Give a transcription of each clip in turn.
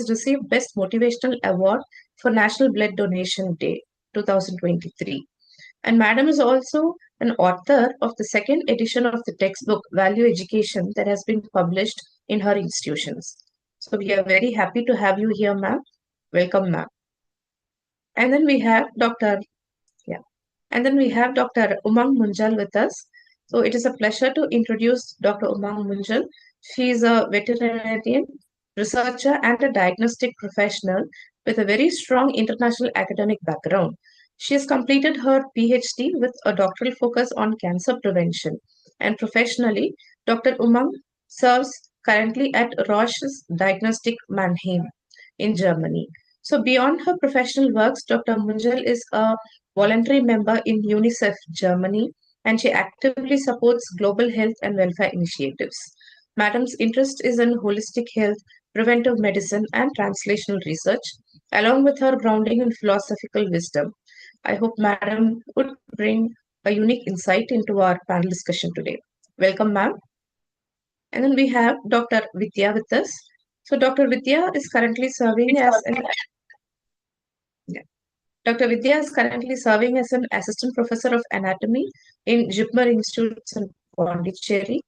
has received Best Motivational Award for National Blood Donation Day 2023. And Madam is also an author of the second edition of the textbook Value Education that has been published in her institutions. So we are very happy to have you here, ma'am. Welcome, ma'am. And then we have Dr. Yeah. And then we have Dr. Umang Munjal with us. So it is a pleasure to introduce Dr. Umang Munjal. She is a veterinarian, researcher, and a diagnostic professional with a very strong international academic background. She has completed her PhD with a doctoral focus on cancer prevention. And professionally, Dr. Umang serves currently at Roche's Diagnostic Mannheim in Germany. So beyond her professional works, Dr. Munjal is a voluntary member in UNICEF Germany, and she actively supports global health and welfare initiatives. Madam's interest is in holistic health, preventive medicine, and translational research, along with her grounding in philosophical wisdom. I hope Madam would bring a unique insight into our panel discussion today. Welcome, ma'am. And then we have Dr. Vidya with us. So Dr. Vidya is currently serving as an Dr. Vidya is currently serving as an assistant professor of anatomy in Jipmer Institutes in Pondicherry.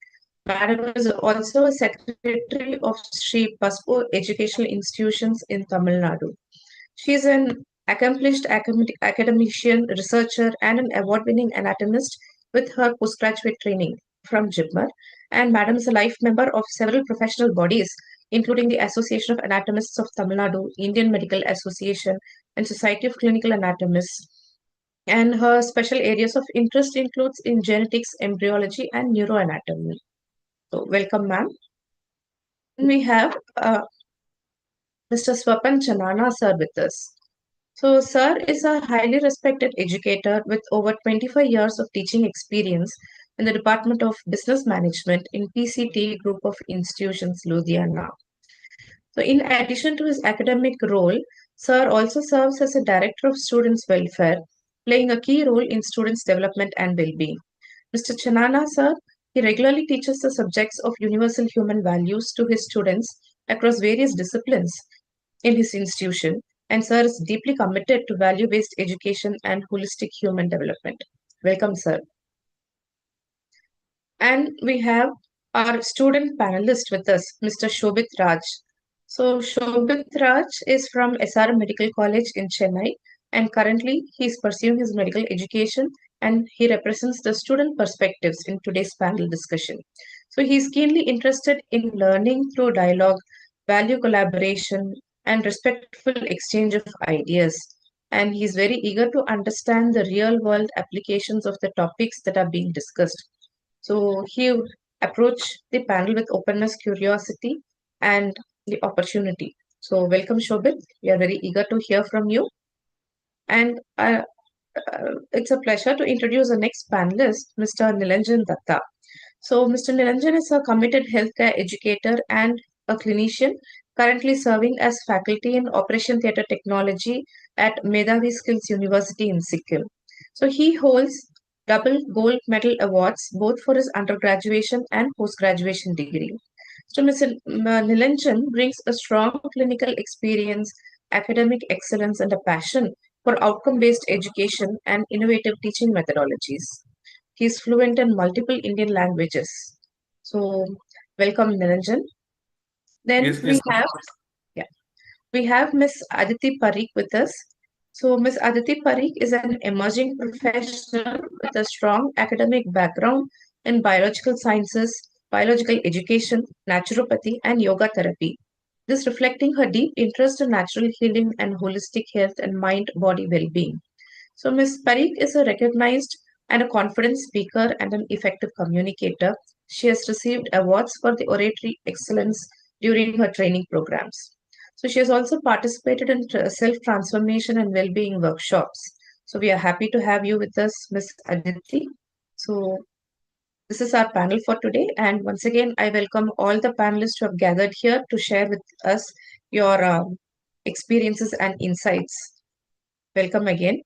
Madam is also a secretary of Sri Paspo Educational Institutions in Tamil Nadu. She is an accomplished academician, researcher, and an award-winning anatomist with her postgraduate training from Jipmer. And Madam is a life member of several professional bodies, including the Association of Anatomists of Tamil Nadu, Indian Medical Association, and Society of Clinical Anatomists. And her special areas of interest includes in genetics, embryology, and neuroanatomy. So, welcome, ma'am. We have Mr. Swapan Chanana, sir, with us. So, sir is a highly respected educator with over 25 years of teaching experience in the Department of Business Management in PCT Group of Institutions, Ludhiana. So, in addition to his academic role, sir also serves as a director of students' welfare, playing a key role in students' development and well-being. Mr. Chanana, sir, he regularly teaches the subjects of universal human values to his students across various disciplines in his institution, and sir is deeply committed to value-based education and holistic human development. Welcome, sir. And we have our student panelist with us, Mr. Shobit Raj. So Shobit Raj is from SR Medical College in Chennai, and currently he is pursuing his medical education, and he represents the student perspectives in today's panel discussion. So he is keenly interested in learning through dialogue, value collaboration, and respectful exchange of ideas. And he is very eager to understand the real world applications of the topics that are being discussed. So he would approach the panel with openness, curiosity, and the opportunity. So welcome, Shobit. We are very eager to hear from you. And it's a pleasure to introduce the next panelist, Mr. Nilanjan Datta. So Mr. Nilanjan is a committed healthcare educator and a clinician, currently serving as faculty in Operation Theatre Technology at Medhavi Skills University in Sikkim. So he holds double gold medal awards both for his undergraduation and post-graduation degree. So Mr. Nilanjan brings a strong clinical experience, academic excellence, and a passion for outcome-based education and innovative teaching methodologies. He is fluent in multiple Indian languages. So welcome, Nilanjan. Then Yes, we have Miss Aditi Parikh with us. So Miss Aditi Parikh is an emerging professional with a strong academic background in biological sciences, biological education, naturopathy, and yoga therapy. This reflecting her deep interest in natural healing and holistic health and mind-body well-being. So Ms. Parikh is a recognized and a confident speaker and an effective communicator. She has received awards for the oratory excellence during her training programs. So she has also participated in self-transformation and well-being workshops. So we are happy to have you with us, Ms. Aditi. So this is our panel for today. And once again, I welcome all the panelists who have gathered here to share with us your experiences and insights. Welcome again.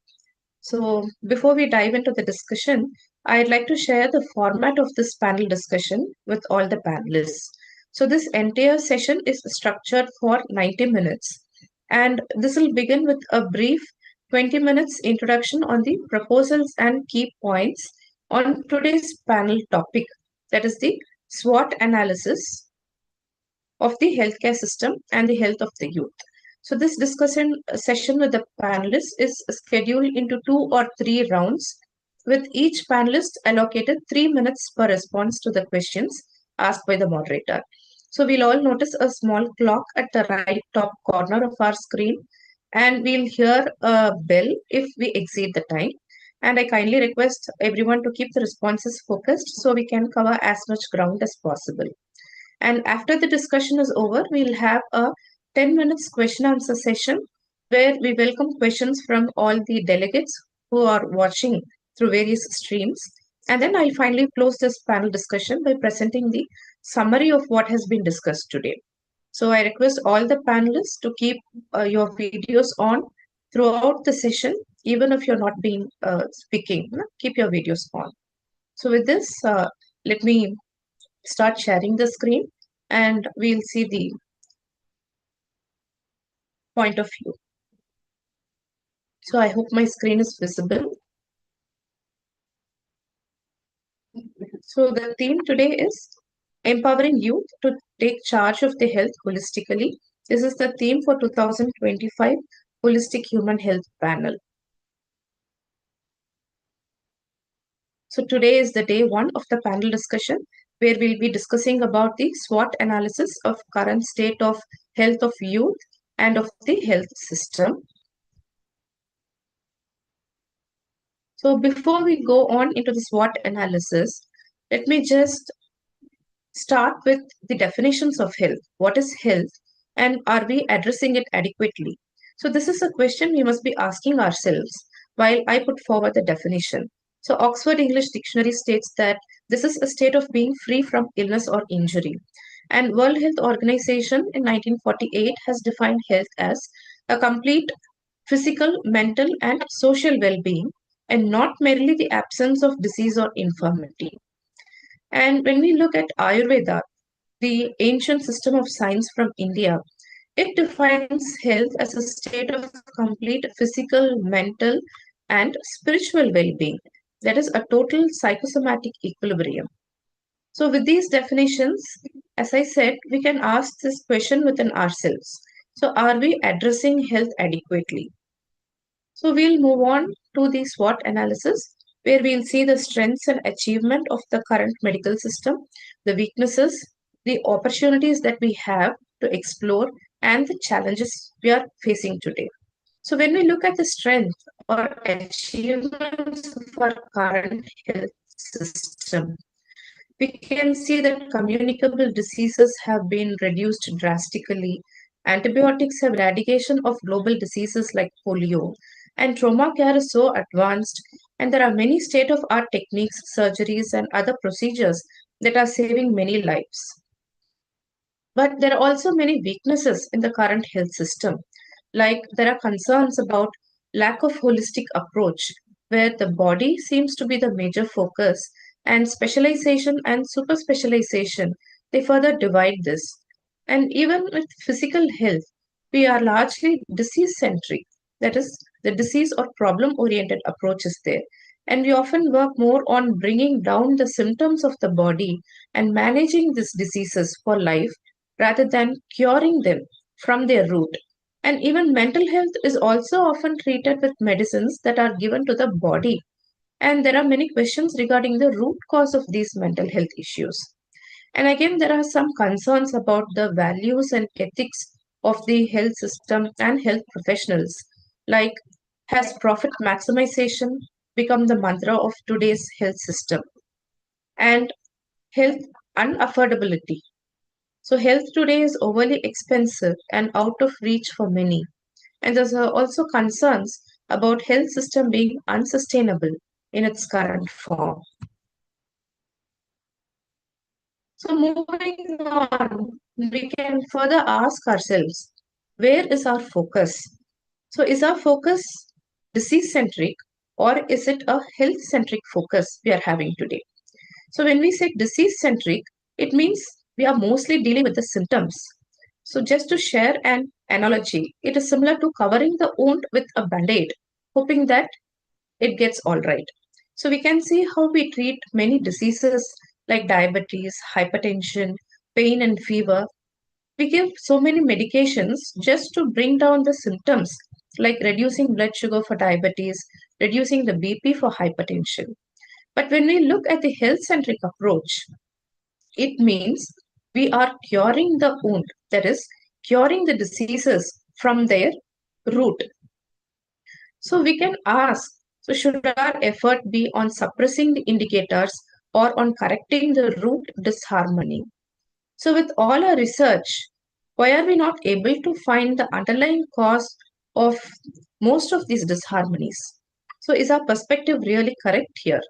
So before we dive into the discussion, I'd like to share the format of this panel discussion with all the panelists. So this entire session is structured for 90 minutes. And this will begin with a brief 20 minutes introduction on the proposals and key points on today's panel topic, that is the SWOT analysis of the healthcare system and the health of the youth. So this discussion session with the panelists is scheduled into 2 or 3 rounds, with each panelist allocated 3 minutes per response to the questions asked by the moderator. So we'll all notice a small clock at the right top corner of our screen, and we'll hear a bell if we exceed the time. And I kindly request everyone to keep the responses focused so we can cover as much ground as possible. And after the discussion is over, we'll have a 10 minutes question answer session where we welcome questions from all the delegates who are watching through various streams. And then I'll finally close this panel discussion by presenting the summary of what has been discussed today. So I request all the panelists to keep your videos on throughout the session, even if you're not being speaking, keep your videos on. So with this, let me start sharing the screen and we'll see the point of view. So I hope my screen is visible. So the theme today is empowering youth to take charge of their health holistically. This is the theme for 2025 Holistic Human Health Panel. So today is the day 1 of the panel discussion where we'll be discussing about the SWOT analysis of current state of health of youth and of the health system. So before we go on into the SWOT analysis, let me just start with the definitions of health. What is health and are we addressing it adequately? So this is a question we must be asking ourselves while I put forward the definition. So Oxford English Dictionary states that this is a state of being free from illness or injury. And World Health Organization in 1948 has defined health as a complete physical, mental, and social well-being, and not merely the absence of disease or infirmity. And when we look at Ayurveda, the ancient system of science from India, it defines health as a state of complete physical, mental, and spiritual well-being. That is a total psychosomatic equilibrium. So with these definitions, as I said, we can ask this question within ourselves. So are we addressing health adequately? So we'll move on to the SWOT analysis, where we'll see the strengths and achievement of the current medical system, the weaknesses, the opportunities that we have to explore, and the challenges we are facing today. So when we look at the strength or achievements of our current health system, we can see that communicable diseases have been reduced drastically. Antibiotics have eradication of global diseases like polio, and trauma care is so advanced, and there are many state-of-art techniques, surgeries, and other procedures that are saving many lives. But there are also many weaknesses in the current health system, like there are concerns about lack of holistic approach, where the body seems to be the major focus, and specialization and super specialization, they further divide this. And even with physical health, we are largely disease centric. That is, the disease or problem oriented approach is there. And we often work more on bringing down the symptoms of the body and managing these diseases for life rather than curing them from their root. And even mental health is also often treated with medicines that are given to the body. And there are many questions regarding the root cause of these mental health issues. And again, there are some concerns about the values and ethics of the health system and health professionals. Like, has profit maximization become the mantra of today's health system? And health unaffordability. So, health today is overly expensive and out of reach for many. And there's also concerns about health system being unsustainable in its current form. So moving on, we can further ask ourselves, where is our focus? So is our focus disease-centric or is it a health-centric focus we are having today? So when we say disease-centric, it means we are mostly dealing with the symptoms. So, just to share an analogy, it is similar to covering the wound with a band aid, hoping that it gets all right. So, we can see how we treat many diseases like diabetes, hypertension, pain, and fever. We give so many medications just to bring down the symptoms, like reducing blood sugar for diabetes, reducing the BP for hypertension. But when we look at the health centric approach, it means we are curing the wound, that is, curing the diseases from their root. So we can ask, so should our effort be on suppressing the indicators or on correcting the root disharmony? So with all our research, why are we not able to find the underlying cause of most of these disharmonies? So is our perspective really correct here?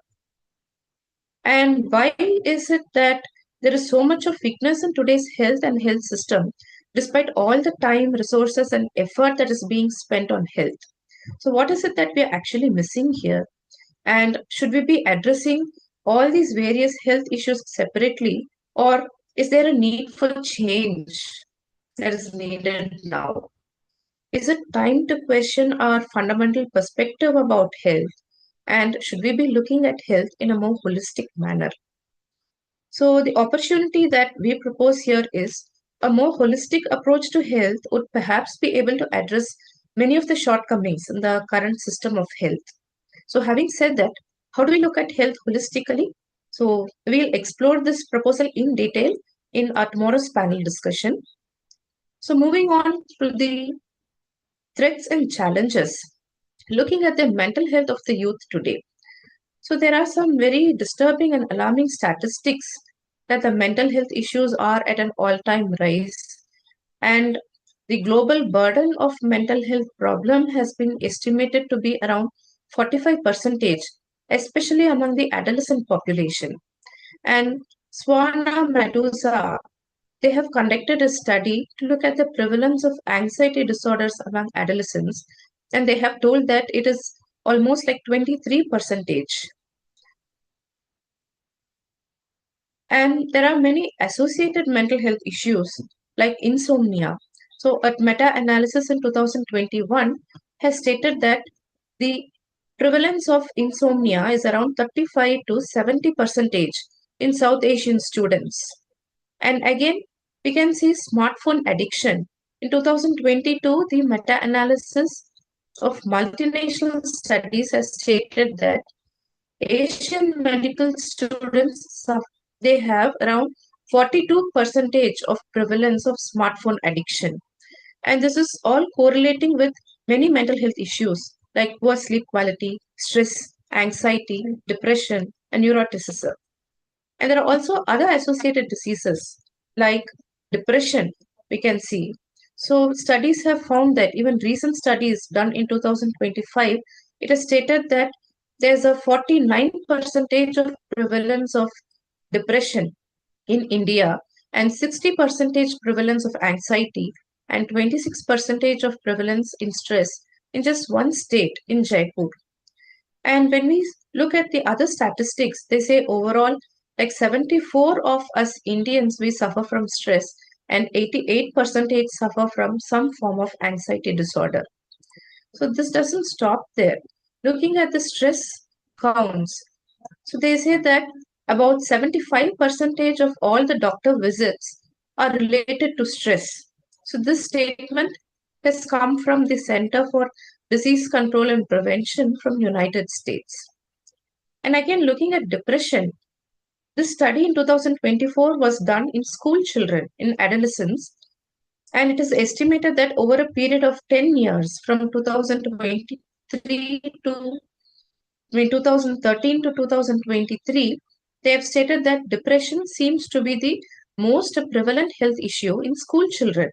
And why is it that there is so much of weakness in today's health and health system, despite all the time, resources, and effort that is being spent on health? So, what is it that we are actually missing here? And should we be addressing all these various health issues separately, or is there a need for change that is needed now? Is it time to question our fundamental perspective about health? And should we be looking at health in a more holistic manner? So, the opportunity that we propose here is a more holistic approach to health would perhaps be able to address many of the shortcomings in the current system of health. So, having said that, how do we look at health holistically? So, we'll explore this proposal in detail in our tomorrow's panel discussion. So, moving on to the threats and challenges, looking at the mental health of the youth today. So, there are some very disturbing and alarming statistics that the mental health issues are at an all time rise. And the global burden of mental health problem has been estimated to be around 45%, especially among the adolescent population. And Swana Medusa, they have conducted a study to look at the prevalence of anxiety disorders among adolescents, and they have told that it is almost like 23%. And there are many associated mental health issues like insomnia. So, a meta analysis in 2021 has stated that the prevalence of insomnia is around 35 to 70% in South Asian students. And again, we can see smartphone addiction. In 2022, the meta analysis of multinational studies has stated that Asian medical students they have around 42% of prevalence of smartphone addiction. And this is all correlating with many mental health issues like poor sleep quality, stress, anxiety, depression, and neuroticism. And there are also other associated diseases like depression, we can see. So, studies have found that even recent studies done in 2025, it has stated that there's a 49% of prevalence of depression in India and 60% prevalence of anxiety and 26% of prevalence in stress in just one state in Jaipur. And when we look at the other statistics, they say overall, like 74 of us Indians, we suffer from stress, and 88% suffer from some form of anxiety disorder. So this doesn't stop there. Looking at the stress counts, so they say that about 75% of all the doctor visits are related to stress. So this statement has come from the Center for Disease Control and Prevention from United States. And again, looking at depression, this study in 2024 was done in school children, in adolescents, and it is estimated that over a period of 10 years, from 2023 to 2013 to 2023, they have stated that depression seems to be the most prevalent health issue in school children.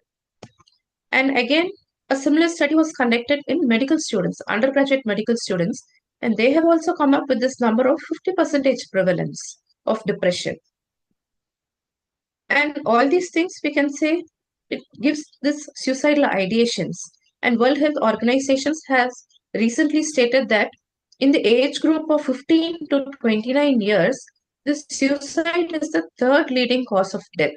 And again, a similar study was conducted in medical students, undergraduate medical students, and they have also come up with this number of 50% prevalence of depression. And all these things we can say it gives this suicidal ideations. And World Health Organizations has recently stated that in the age group of 15 to 29 years, this suicide is the third leading cause of death.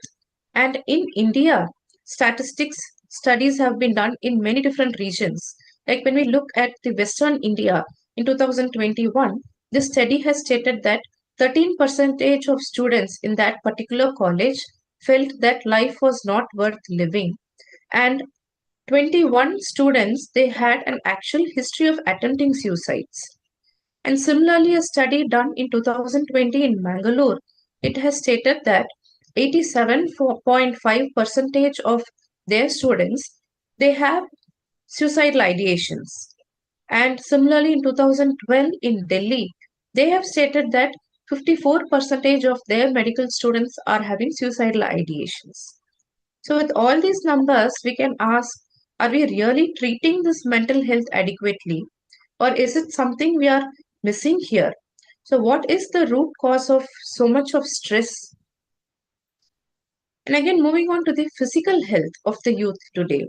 And in India, statistics studies have been done in many different regions. Like when we look at the Western India in 2021, this study has stated that 13% of students in that particular college felt that life was not worth living. And 21 students, they had an actual history of attempting suicides. And similarly, a study done in 2020 in Mangalore, it has stated that 87.5% of their students, they have suicidal ideations. And similarly, in 2012 in Delhi, they have stated that 54% of their medical students are having suicidal ideations. So, with all these numbers, we can ask, are we really treating this mental health adequately? Or is it something we are missing here? So, what is the root cause of so much of stress? And again, moving on to the physical health of the youth today,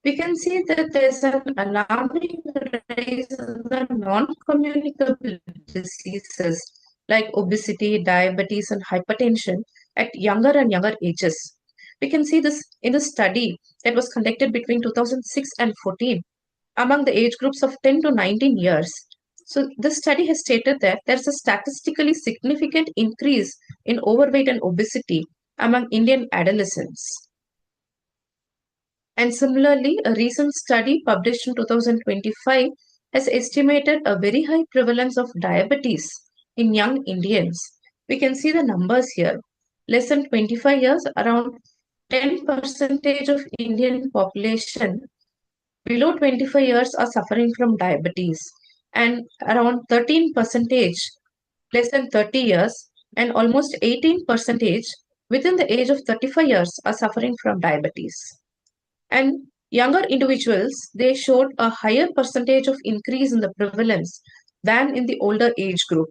we can see that there's an alarming rise in the non-communicable diseases like obesity, diabetes, and hypertension at younger and younger ages. We can see this in the study that was conducted between 2006 and 14 among the age groups of 10 to 19 years. So, this study has stated that there's a statistically significant increase in overweight and obesity among Indian adolescents. And similarly, a recent study published in 2025 has estimated a very high prevalence of diabetes in young Indians. We can see the numbers here. Less than 25 years, around 10% of Indian population below 25 years are suffering from diabetes, and around 13 percentage less than 30 years, and almost 18 percentage within the age of 35 years are suffering from diabetes. And younger individuals, they showed a higher percentage of increase in the prevalence than in the older age group.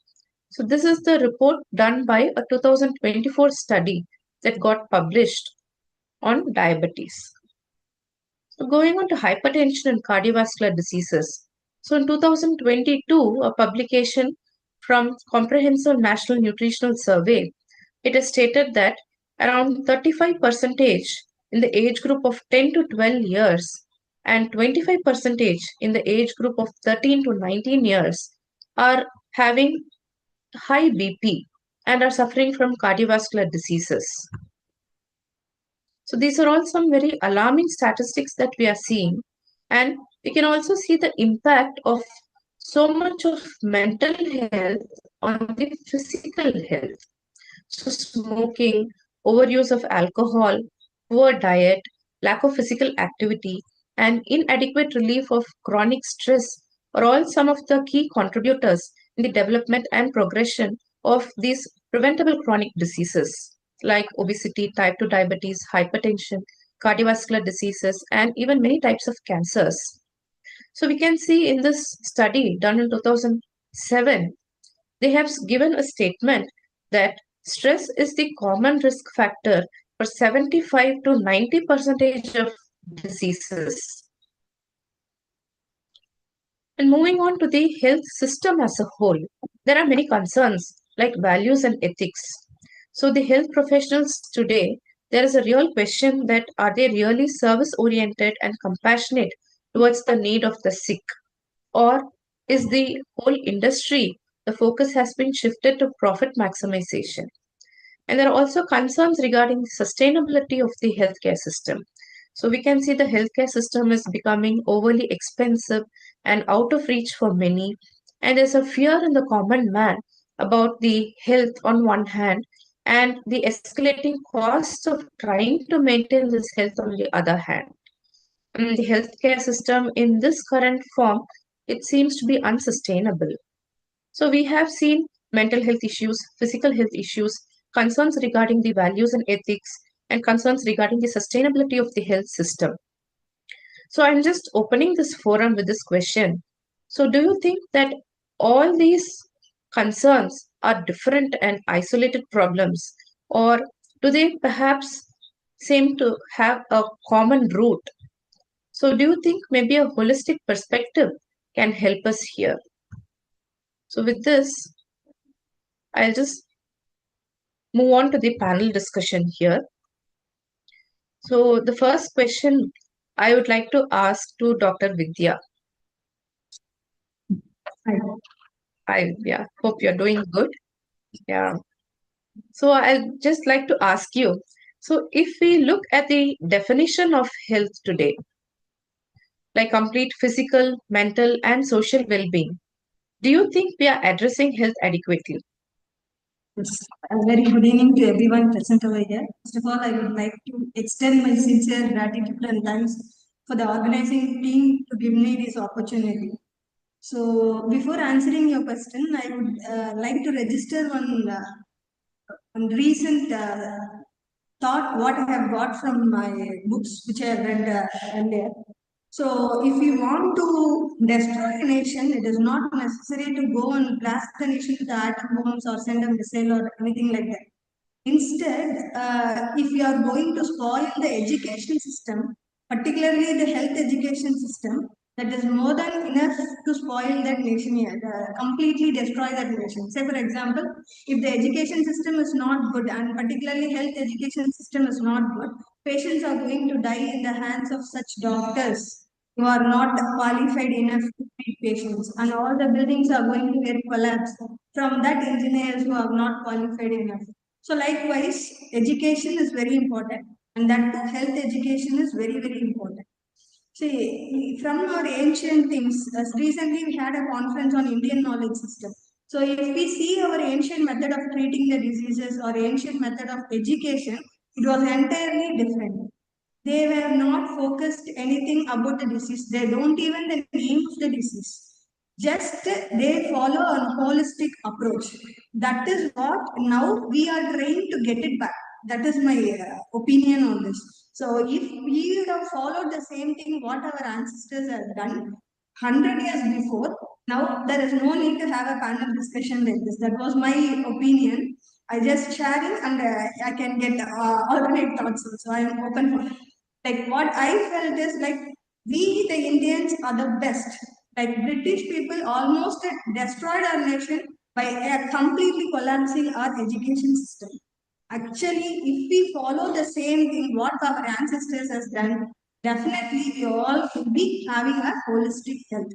So this is the report done by a 2024 study that got published on diabetes. So going on to hypertension and cardiovascular diseases. So in 2022, a publication from Comprehensive National Nutritional Survey, it has stated that around 35% in the age group of 10 to 12 years and 25% in the age group of 13 to 19 years are having high BP and are suffering from cardiovascular diseases. So these are all some very alarming statistics that we are seeing. And we can also see the impact of so much of mental health on the physical health. So smoking, overuse of alcohol, poor diet, lack of physical activity, and inadequate relief of chronic stress are all some of the key contributors in the development and progression of these preventable chronic diseases like obesity, type 2 diabetes, hypertension, cardiovascular diseases, and even many types of cancers. So we can see in this study done in 2007, they have given a statement that stress is the common risk factor for 75 to 90% of diseases. And moving on to the health system as a whole, there are many concerns like values and ethics. So the health professionals today, there is a real question that are they really service oriented and compassionate towards the need of the sick? Or is the whole industry, the focus has been shifted to profit maximization? And there are also concerns regarding the sustainability of the healthcare system. So we can see the healthcare system is becoming overly expensive and out of reach for many. And there's a fear in the common man about the health on one hand and the escalating costs of trying to maintain this health on the other hand. The healthcare system in this current form, it seems to be unsustainable. So we have seen mental health issues, physical health issues, concerns regarding the values and ethics, and concerns regarding the sustainability of the health system. So I'm just opening this forum with this question. So do you think that all these concerns are different and isolated problems, or do they perhaps seem to have a common root? So do you think maybe a holistic perspective can help us here? So with this, I'll just move on to the panel discussion here. So the first question I would like to ask to Dr. Vidya. Hi. Hi, yeah, hope you're doing good. Yeah. So I'd just like to ask you. So if we look at the definition of health today, like complete physical, mental, and social well-being, do you think we are addressing health adequately? Yes. A very good evening to everyone present over here. First of all, I would like to extend my sincere gratitude and thanks for the organizing team to give me this opportunity. So, before answering your question, I would like to register one recent thought what I have got from my books which I have read earlier. So, if you want to destroy a nation, it is not necessary to go and blast the nation with atom bombs or send a missile or anything like that. Instead, if you are going to spoil the education system, particularly the health education system, that is more than enough to spoil that nation, completely destroy that nation. Say, for example, if the education system is not good, and particularly health education system is not good, patients are going to die in the hands of such doctors who are not qualified enough to treat patients, and all the buildings are going to get collapsed from that engineers who are not qualified enough. So likewise, education is very important, and that too health education is very, very important. See, from our ancient things, as recently we had a conference on Indian knowledge system. So if we see our ancient method of treating the diseases or ancient method of education, it was entirely different. They were not focused anything about the disease. They don't even the name of the disease. Just they follow a holistic approach. That is what now we are trying to get it back. That is my opinion on this. So if we would have followed the same thing what our ancestors have done 100 years before, now there is no need to have a panel discussion like this. That was my opinion. I just sharing and I can get alternate thoughts also. I am open for like what I felt is like we the Indians are the best. Like British people almost destroyed our nation by completely collapsing our education system. Actually, if we follow the same thing what our ancestors has done, definitely we all should be having a holistic health.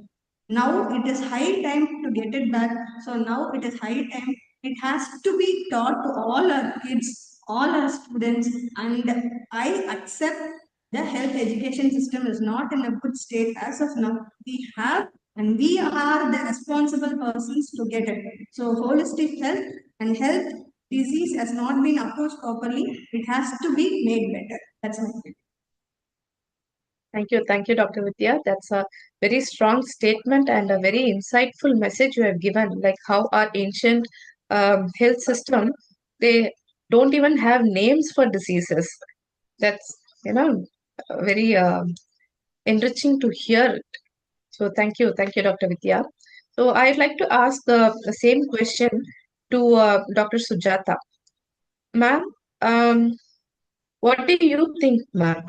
Now it is high time to get it back. So now it is high time. It has to be taught to all our kids, all our students, and I accept the health education system is not in a good state as of now. We have and we are the responsible persons to get it. So holistic health and health disease has not been approached properly. It has to be made better. That's my point. Thank you, Dr. Vidya. That's a very strong statement and a very insightful message you have given, like how our ancient health system, they don't even have names for diseases. That's, you know, very enriching to hear. So thank you, Dr. Vidya. So I'd like to ask the same question to Dr. Sujata. Ma'am, what do you think, ma'am?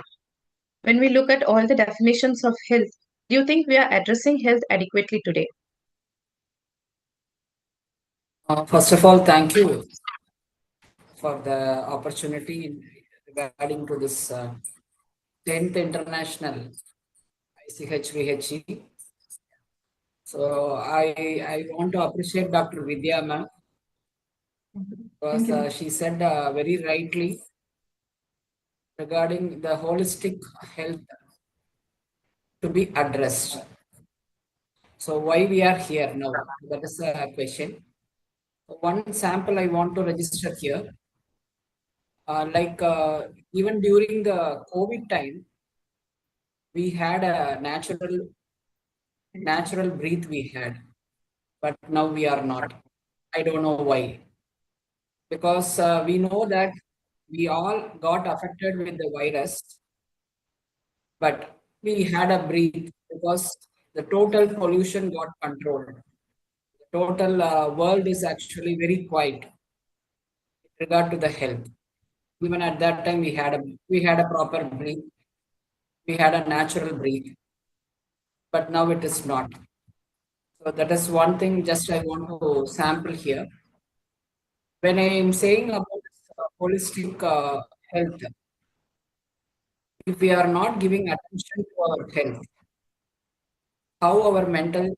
When we look at all the definitions of health, do you think we are addressing health adequately today? First of all, thank you for the opportunity regarding to this 10th International ICHVHE. So I want to appreciate Dr. Vidya ma'am because she said very rightly regarding the holistic health to be addressed. So why we are here now? That is a question. One sample I want to register here. Like even during the COVID time, we had a natural breath we had, but now we are not. I don't know why. Because we know that we all got affected with the virus, but we had a breath because the total pollution got controlled. The total world is actually very quiet with regard to the health. Even at that time, we had a proper breath, we had a natural breath, but now it is not. So that is one thing. Just I want to sample here. When I am saying about this, holistic health, if we are not giving attention to our health, how our mental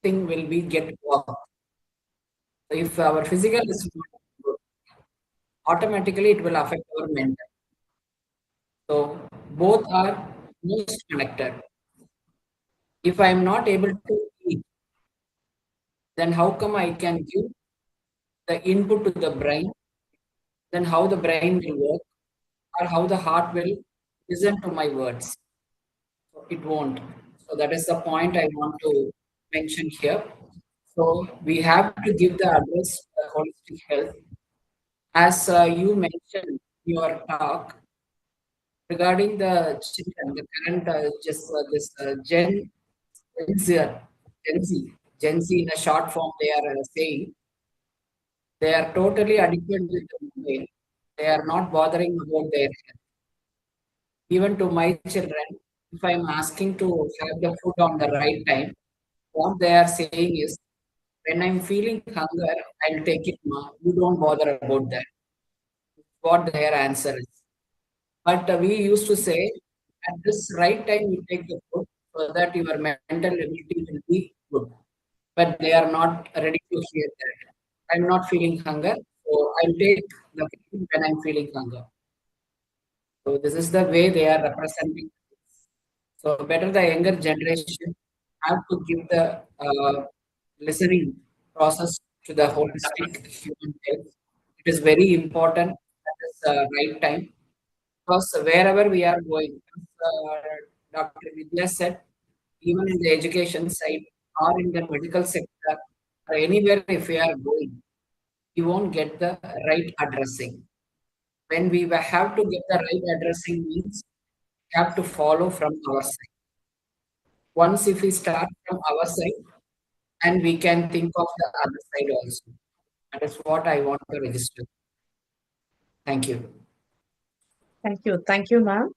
thing will be get work. If our physical is not good, automatically it will affect our mental. So both are most connected. If I am not able to eat, then how come I can give the input to the brain? Then how the brain will work, or how the heart will listen to my words? So it won't. So that is the point I want to mention here. So we have to give the address to the holistic health. As you mentioned in your talk regarding the children, the current just this Gen Z, Gen Z, Gen Z in a short form, they are saying they are totally addicted with the mobile. They are not bothering about their health. Even to my children, if I'm asking to have the food on the right time, what they are saying is, when I'm feeling hunger, I'll take it, ma. You don't bother about that. What their answer is. But we used to say, at this right time, you take the food so that your mental ability will be good. But they are not ready to hear that. I'm not feeling hunger, so I'll take the food when I'm feeling hunger. So this is the way they are representing. So better the younger generation have to give the listening process to the holistic human health. It is very important at this right time because wherever we are going, as Dr. Vidya said, even in the education side or in the medical sector or anywhere if we are going, we won't get the right addressing. When we have to get the right addressing means we have to follow from our side. Once if we start from our side, and we can think of the other side also. That is what I want to register. Thank you. Thank you. Thank you, ma'am.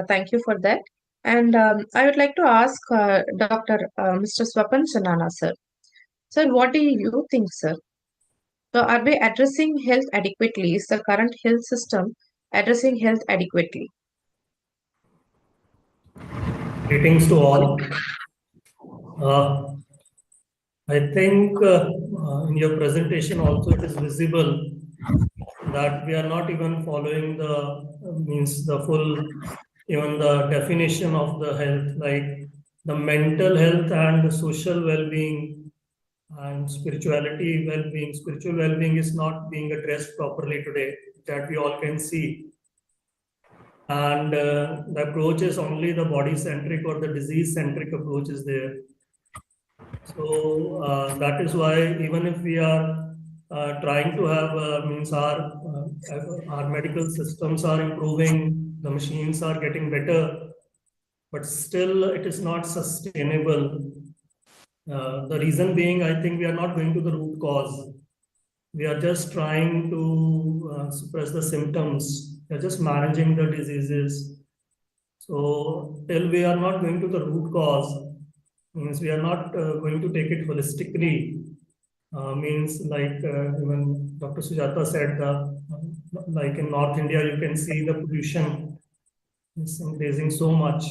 Thank you for that. And I would like to ask Dr. Mr. Swapan Chanana, sir. Sir, what do you think, sir? So, are we addressing health adequately? Is the current health system addressing health adequately? Greetings to all. I think in your presentation also it is visible that we are not even following the means the full even the definition of the health, like the mental health and the social well-being and spirituality well-being. Spiritual well-being is not being addressed properly today, that we all can see. And the approach is only the body-centric or the disease-centric approach is there. So that is why even if we are trying to have means our medical systems are improving, the machines are getting better, but still it is not sustainable. The reason being, I think we are not going to the root cause. We are just trying to suppress the symptoms. We are just managing the diseases. So till we are not going to the root cause, means we are not going to take it holistically. Means like even Dr. Sujata said, like in North India, you can see the pollution is increasing so much.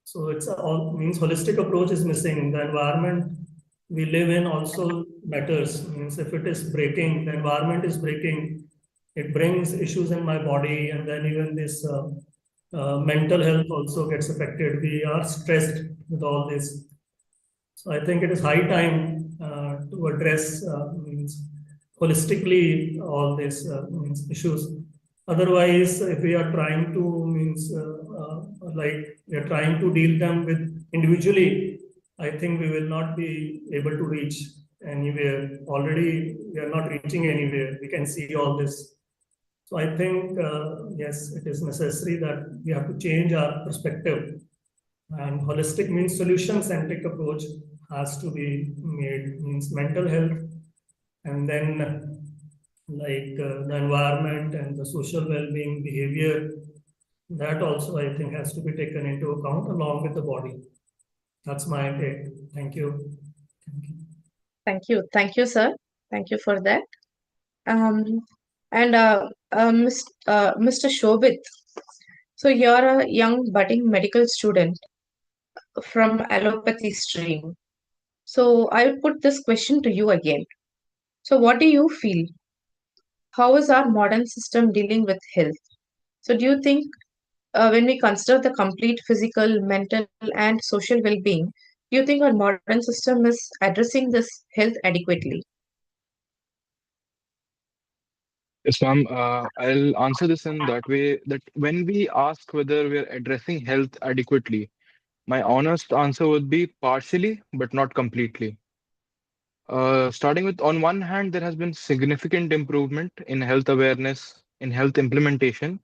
So it's all means holistic approach is missing. The environment we live in also matters. Means if it is breaking, the environment is breaking, it brings issues in my body, and then even this mental health also gets affected. We are stressed with all this. So I think it is high time to address means holistically all these means issues. Otherwise, if we are trying to means like we are trying to deal them with individually, I think we will not be able to reach anywhere. Already, we are not reaching anywhere. We can see all this. So I think yes, it is necessary that we have to change our perspective, and holistic means solution-centric approach has to be made. Means mental health, and then like the environment and the social well-being, behavior. That also I think has to be taken into account along with the body. That's my take. Thank you. Thank you. Thank you. Thank you, sir. Thank you for that. And Mr. Shobit, So you're a young budding medical student from allopathy stream. So I would put this question to you again. So what do you feel? How is our modern system dealing with health? So do you think when we consider the complete physical, mental, and social well-being, do you think our modern system is addressing this health adequately? Yes, ma'am. I'll answer this in that way that when we ask whether we're addressing health adequately, my honest answer would be partially, but not completely. Starting with, on one hand, there has been significant improvement in health awareness, in health implementation.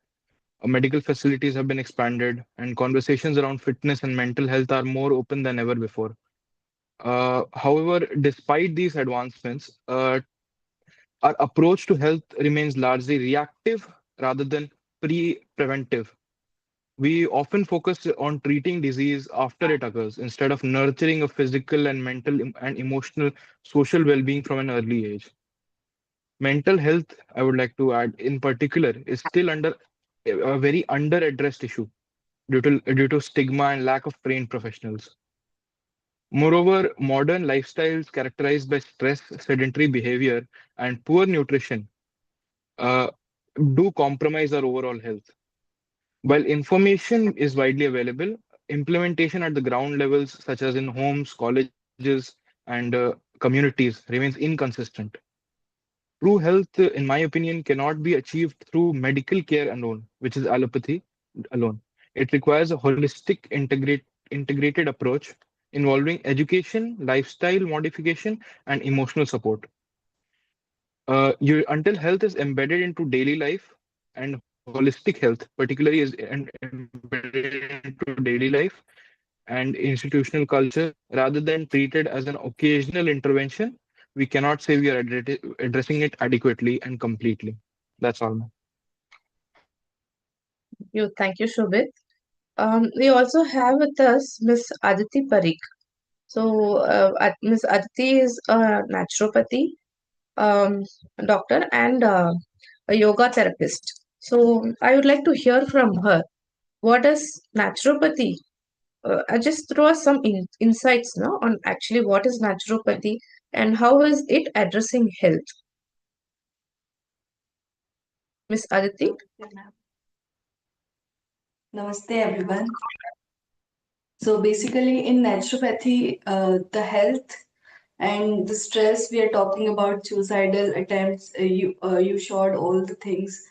Medical facilities have been expanded, and conversations around fitness and mental health are more open than ever before. However, despite these advancements, our approach to health remains largely reactive rather than preventive. We often focus on treating disease after it occurs instead of nurturing a physical and mental and emotional social well-being from an early age. Mental health, I would like to add, in particular, is still under a very under-addressed issue due to stigma and lack of trained professionals. Moreover, modern lifestyles characterized by stress, sedentary behavior, and poor nutrition uh, do compromise our overall health. While information is widely available, implementation at the ground levels, such as in homes, colleges, and communities, remains inconsistent. True health, in my opinion, cannot be achieved through medical care alone, which is allopathy alone. It requires a holistic, integrated approach involving education, lifestyle modification, and emotional support. Until health is embedded into daily life and holistic health, particularly, is embedded into daily life and institutional culture rather than treated as an occasional intervention, we cannot say we are addressing it adequately and completely. That's all, ma'am. Thank you, Shobit. We also have with us Miss Aditi Parikh. So, Miss Aditi is a naturopathy um, doctor and a yoga therapist. So, I would like to hear from her. What is naturopathy? I just throw us some insights now on actually what is naturopathy and how is it addressing health. Miss Aditi? Namaste, everyone. So basically, in naturopathy, the health and the stress we are talking about, suicidal attempts, you showed all the things.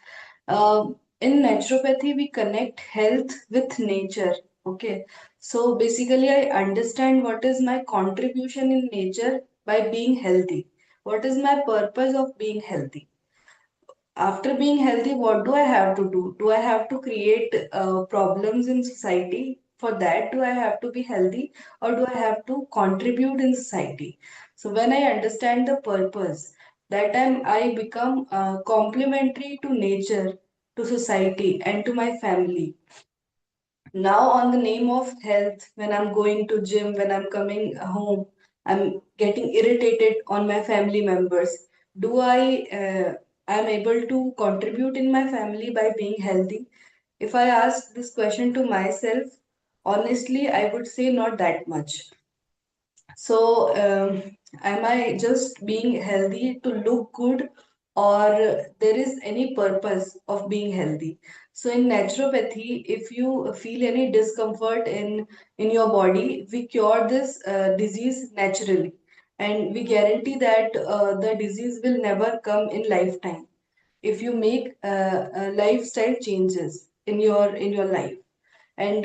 In naturopathy, we connect health with nature. Okay, so basically, I understand what is my contribution in nature by being healthy. What is my purpose of being healthy? After being healthy, what do I have to do? Do I have to create problems in society? For that, do I have to be healthy or do I have to contribute in society? So when I understand the purpose, that time I become complementary to nature, to society, and to my family. Now on the name of health, when I'm going to gym, when I'm coming home, I'm getting irritated on my family members. Do I'm able to contribute in my family by being healthy? If I ask this question to myself, honestly I would say not that much. So, am I just being healthy to look good, or there is any purpose of being healthy? So, in naturopathy, if you feel any discomfort in your body, we cure this disease naturally, and we guarantee that the disease will never come in lifetime if you make lifestyle changes in your life. And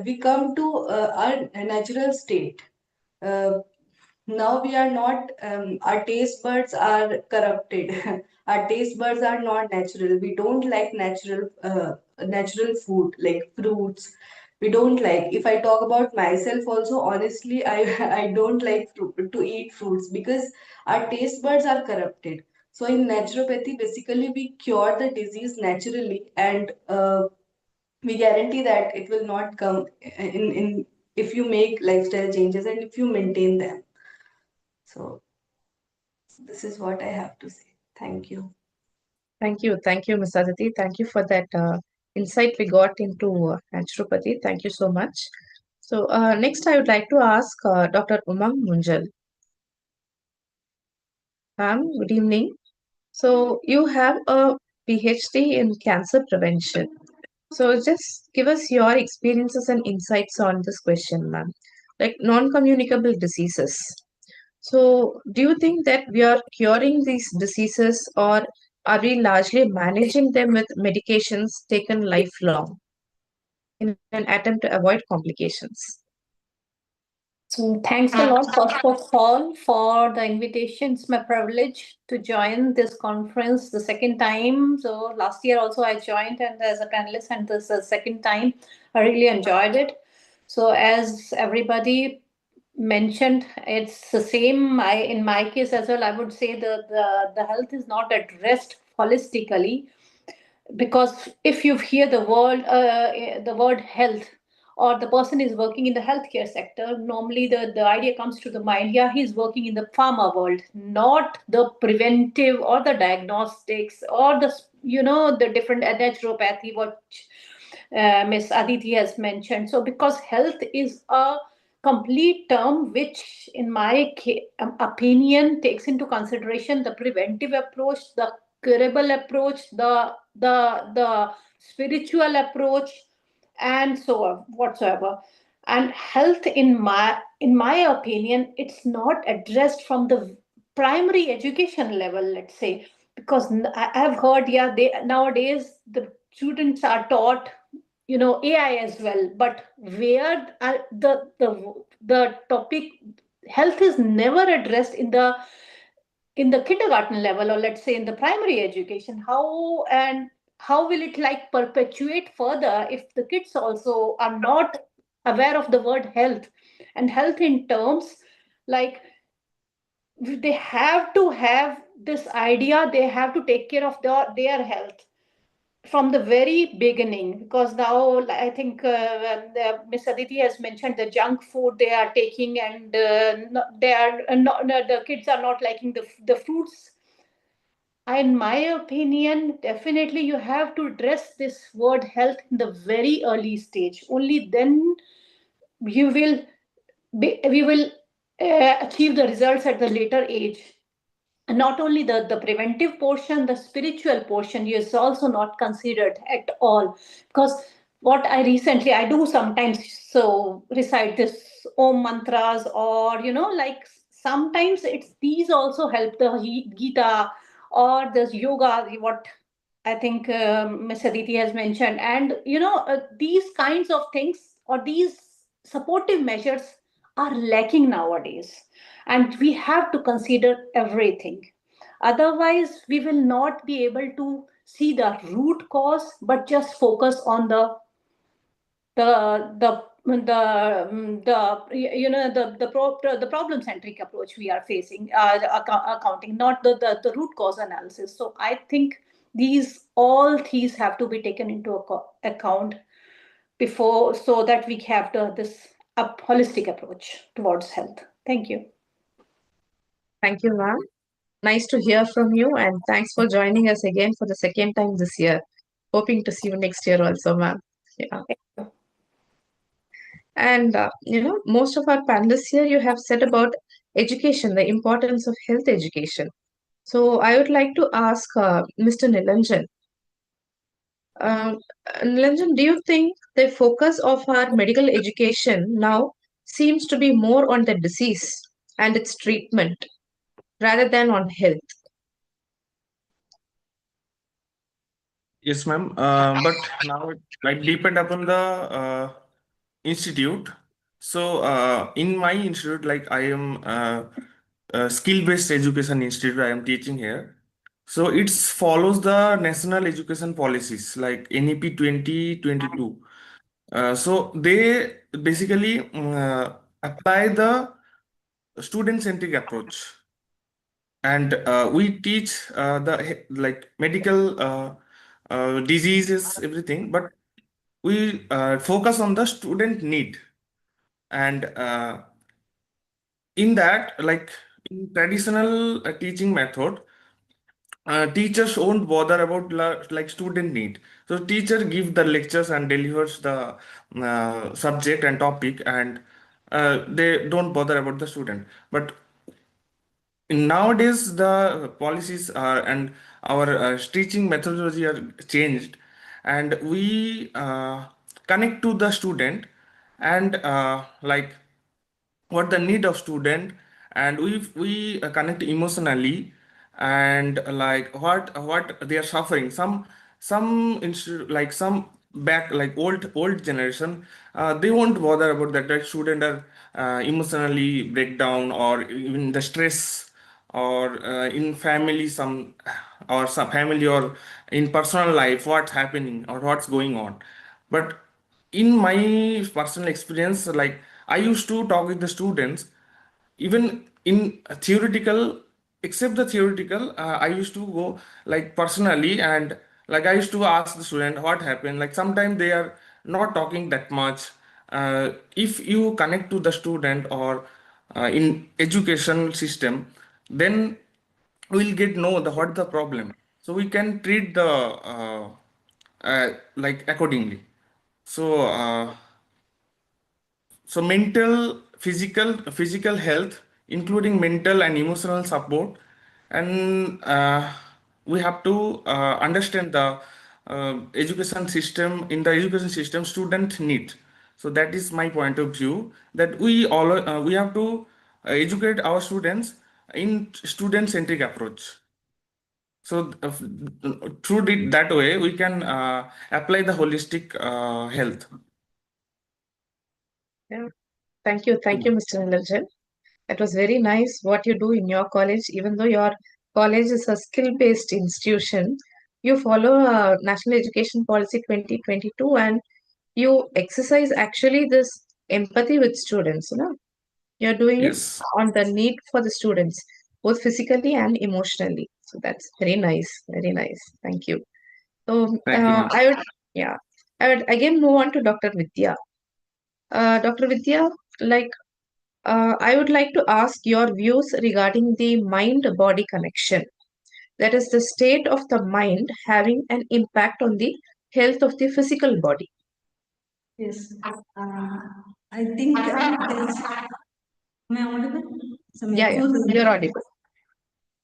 we come to our natural state. uh, Now we are not, our taste buds are corrupted. Our taste buds are not natural. We don't like natural food like fruits. We don't like, if I talk about myself also, honestly, I I don't like to eat fruits because our taste buds are corrupted. So in naturopathy, basically we cure the disease naturally, and we guarantee that it will not come in if you make lifestyle changes and if you maintain them. So this is what I have to say. Thank you. Thank you, Miss Aditi. Thank you for that insight we got into naturopathy. Thank you so much. So next, I would like to ask Dr. Umang Munjal. Ma'am, good evening. So you have a PhD in cancer prevention. So just give us your experiences and insights on this question, ma'am. Like non-communicable diseases. So do you think that we are curing these diseases, or are we largely managing them with medications taken lifelong in an attempt to avoid complications? So thanks a lot, first of all, for the invitation. It's my privilege to join this conference the second time. So last year also I joined and as a panelist, and this is the second time. I really enjoyed it. So as everybody mentioned, it's the same. In my case as well, I would say the health is not addressed holistically, because if you hear the word health, or the person is working in the healthcare sector, normally the idea comes to the mind, yeah, he's working in the pharma world, not the preventive or the diagnostics or the different naturopathy, what Miss Aditi has mentioned. So because health is a complete term which in my opinion takes into consideration the preventive approach, the curable approach, the spiritual approach, and so on whatsoever. And health, in my opinion, it's not addressed from the primary education level, let's say, because I've heard, yeah, they nowadays the students are taught AI as well, but where the topic health is never addressed in the kindergarten level, or let's say in the primary education. How will it like perpetuate further if the kids also are not aware of the word health, and health in terms like they have to have this idea, they have to take care of their health from the very beginning, because now I think Miss Aditi has mentioned the junk food they are taking, and they are not, the kids are not liking the fruits. In my opinion, definitely you have to address this word health in the very early stage. Only then you will we will achieve the results at the later age. And not only the preventive portion, the spiritual portion is also not considered at all. Because what I do sometimes, so recite this Om mantras, or like sometimes it's these also help, the Gita or this yoga, what I think Ms. Aditi has mentioned. And these kinds of things, or these supportive measures, are lacking nowadays, and we have to consider everything. Otherwise we will not be able to see the root cause, but just focus on the problem centric approach we are facing, accounting, not the root cause analysis. So I think these have to be taken into account before, so that we have this holistic approach towards health. Thank you. Thank you, ma'am. Nice to hear from you, and thanks for joining us again for the second time this year. Hoping to see you next year also, ma'am. Yeah. And most of our panelists here, you have said about education, the importance of health education. So I would like to ask Mr. Nilanjan. Uh, Nilanjan, do you think the focus of our medical education now seems to be more on the disease and its treatment rather than on health? Yes, ma'am. But now it might depend upon the institute. So, in my institute, like I am a skill-based education institute, I am teaching here. So it follows the national education policies like NEP 2022. So they basically apply the student-centric approach, and we teach like medical diseases, everything, but we focus on the student need. And in that, like in traditional teaching method, teachers won't bother about like student need. So teacher give the lectures and delivers the subject and topic, and they don't bother about the student. But nowadays the policies are and our teaching methodology are changed, and we connect to the student, and like what the need of student, and we connect emotionally, and like what they are suffering. Like some back, like old generation, they won't bother about that student are emotionally breakdown, or even the stress, or in family some, or some family, or in personal life what's happening or what's going on. But in my personal experience, like I used to talk with the students, even in theoretical, except the theoretical, I used to go like personally, and like I used to ask the student what happened. Like sometimes they are not talking that much. If you connect to the student, or in education system, then we'll get know the what the problem, so we can treat the like accordingly. So mental, physical health, including mental and emotional support, and we have to understand the education system. In the education system, student need. So that is my point of view. That we have to educate our students in student-centric approach. So through that way, we can apply the holistic health. Yeah. Thank you, Mr. Nilanjan. That was very nice what you do in your college. Even though your college is a skill-based institution, you follow National Education Policy 2022, and you exercise actually this empathy with students. You're doing it Yes. on the need for the students, both physically and emotionally. So that's very nice, very nice. Thank you. So Thank you, ma'am. yeah, I would again move on to Dr. Vidya. Dr. Vidya, like I would like to ask your views regarding the mind-body connection. That is the state of the mind having an impact on the health of the physical body. Yes, I think there is. Am I audible? Some Yeah, echoes. you're audible.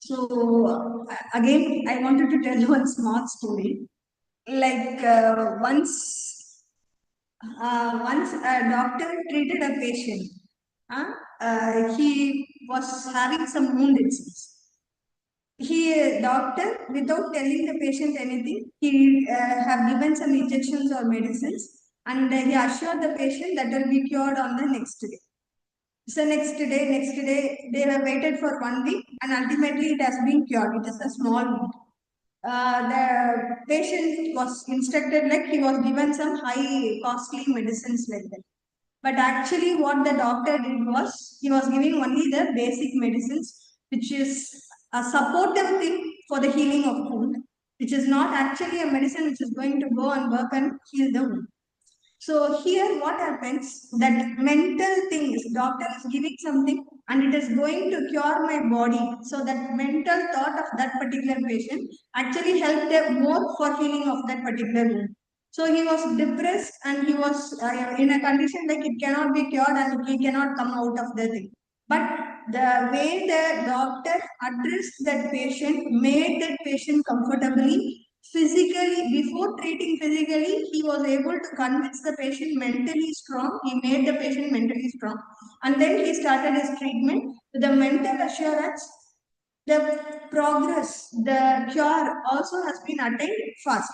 So again, I wanted to tell you one small story. Like once a doctor treated a patient. He was having some wound, it seems. Doctor, without telling the patient anything, he have given some injections or medicines, and he assured the patient that will be cured on the next day. So next day, they have waited for 1 week, and ultimately it has been cured. It is a small wound. The patient was instructed, like he was given some high costly medicines like that. But actually what the doctor did was, he was giving only the basic medicines, which is a supportive thing for the healing of wound, which is not actually a medicine which is going to go and work and heal the wound. So here what happens, that mental thing is, doctor is giving something and it is going to cure my body. So that mental thought of that particular patient actually helped them more for healing of that particular wound. So he was depressed and he was in a condition like it cannot be cured and he cannot come out of the thing. But the way the doctor addressed that patient made that patient comfortably physically. Before treating physically, he was able to convince the patient mentally strong. He made the patient mentally strong. And then he started his treatment with the mental assurance. The progress, the cure also has been attained fast.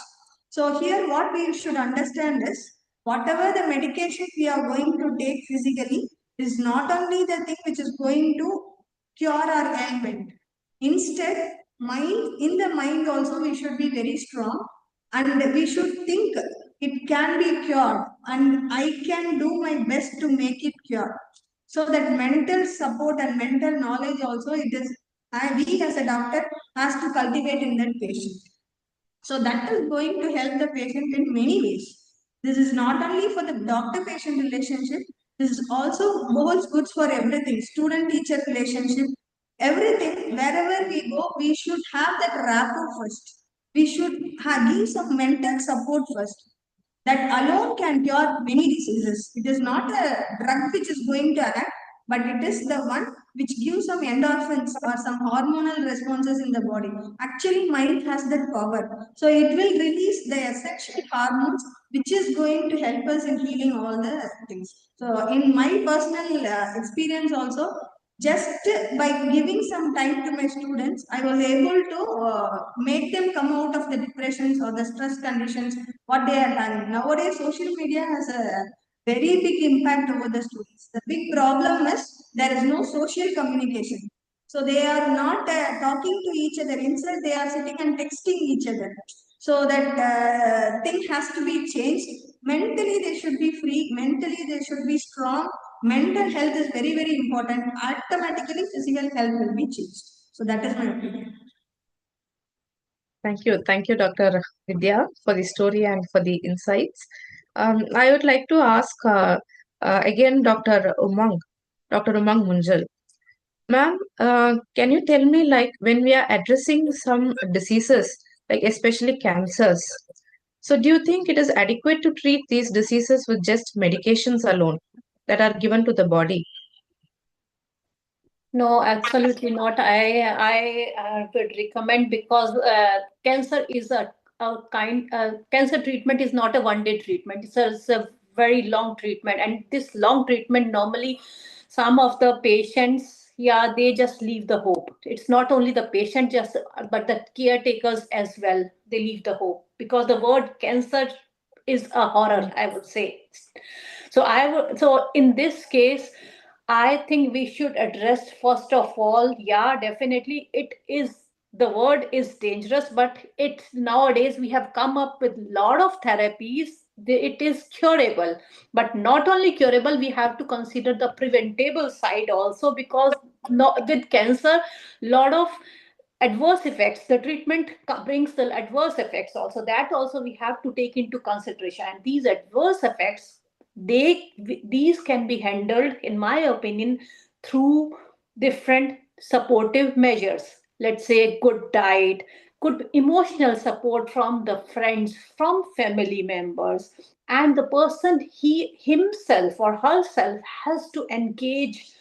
So here what we should understand is, whatever the medication we are going to take physically is not only the thing which is going to cure our ailment. Instead, in the mind also we should be very strong, and we should think it can be cured and I can do my best to make it cured. So that mental support and mental knowledge also, it is we as a doctor has to cultivate in that patient. So that is going to help the patient in many ways. This is not only for the doctor-patient relationship, this is also holds good for everything. Student-teacher relationship, everything, wherever we go, we should have that rapport first. We should give some mental support first. That alone can cure many diseases. It is not a drug which is going to act, but it is the one which gives some endorphins or some hormonal responses in the body. Actually, mind has that power. So it will release the essential hormones which is going to help us in healing all the things. So in my personal experience also, just by giving some time to my students, I was able to make them come out of the depressions or the stress conditions what they are having. Nowadays, social media has a very big impact over the students. The big problem is there is no social communication. So they are not talking to each other. Instead, they are sitting and texting each other. So that thing has to be changed. Mentally, they should be free. Mentally, they should be strong. Mental health is very, very important. Automatically, physical health will be changed. So that is my opinion. Thank you, Dr. Vidya, for the story and for the insights. I would like to ask again Dr. Umang Munjal. Ma'am, can you tell me, like, when we are addressing some diseases, like especially cancers, so do you think it is adequate to treat these diseases with just medications alone that are given to the body? No, absolutely not. I would recommend, because cancer is a kind cancer treatment is not a one-day treatment. It's a very long treatment, and this long treatment normally some of the patients, yeah, they just leave the hope. It's not only the patient just, but the caretakers as well. They leave the hope because the word cancer is a horror, I would say. So in this case, I think we should address first of all, yeah, definitely it is, the word is dangerous, but it nowadays we have come up with a lot of therapies. It is curable, but not only curable, we have to consider the preventable side also, because with cancer, lot of adverse effects, the treatment brings the adverse effects also, that also we have to take into consideration. And these adverse effects, these can be handled, in my opinion, through different supportive measures. Let's say good diet, good emotional support from the friends, from family members, and the person, he himself or herself has to engage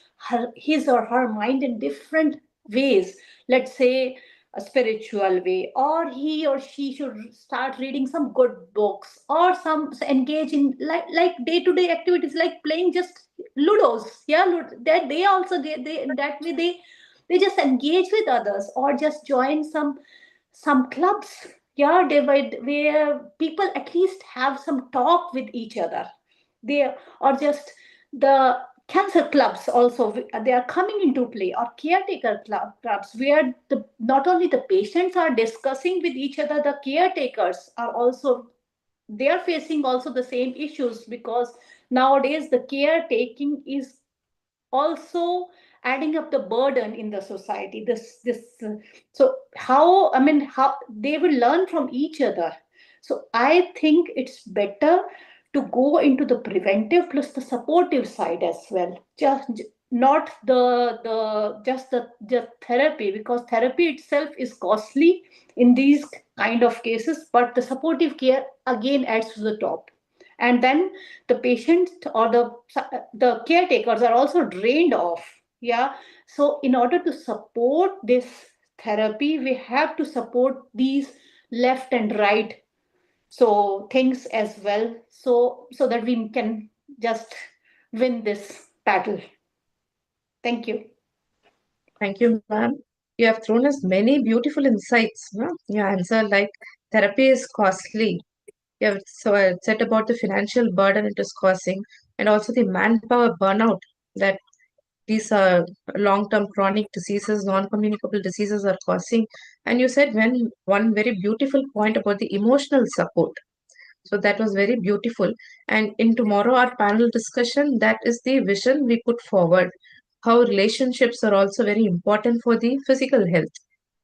his or her mind in different ways. Let's say a spiritual way, or he or she should start reading some good books, or some engage in like day-to-day activities like playing just ludos. Yeah, that they also, they in that way they just engage with others, or just join some clubs. Yeah, where people at least have some talk with each other. They, or just the cancer clubs also, they are coming into play, or caretaker clubs, where not only the patients are discussing with each other, the caretakers are also, they are facing also the same issues, because nowadays the caretaking is also adding up the burden in the society. So how, I mean, how they will learn from each other. So I think it's better to go into the preventive plus the supportive side as well. Just not the therapy, because therapy itself is costly in these kind of cases, but the supportive care again adds to the top. And then the patient or the caretakers are also drained off. Yeah, so in order to support this therapy, we have to support these left and right so things as well, so that we can just win this battle. Thank you. Thank you, ma'am. You have thrown us many beautiful insights. No? Your answer, like, therapy is costly. You have said about the financial burden it is causing, and also the manpower burnout that these long-term chronic diseases, non-communicable diseases are causing. And you said one very beautiful point about the emotional support. So that was very beautiful. And in tomorrow, our panel discussion, that is the vision we put forward. How relationships are also very important for the physical health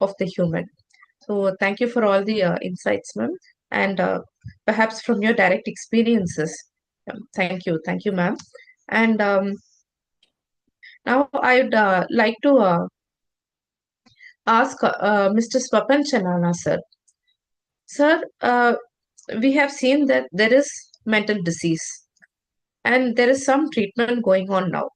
of the human. So thank you for all the insights, ma'am. And perhaps from your direct experiences. Thank you, ma'am. And now I'd like to ask Mr. Swapan Chanana, sir. Sir, we have seen that there is mental disease and there is some treatment going on now.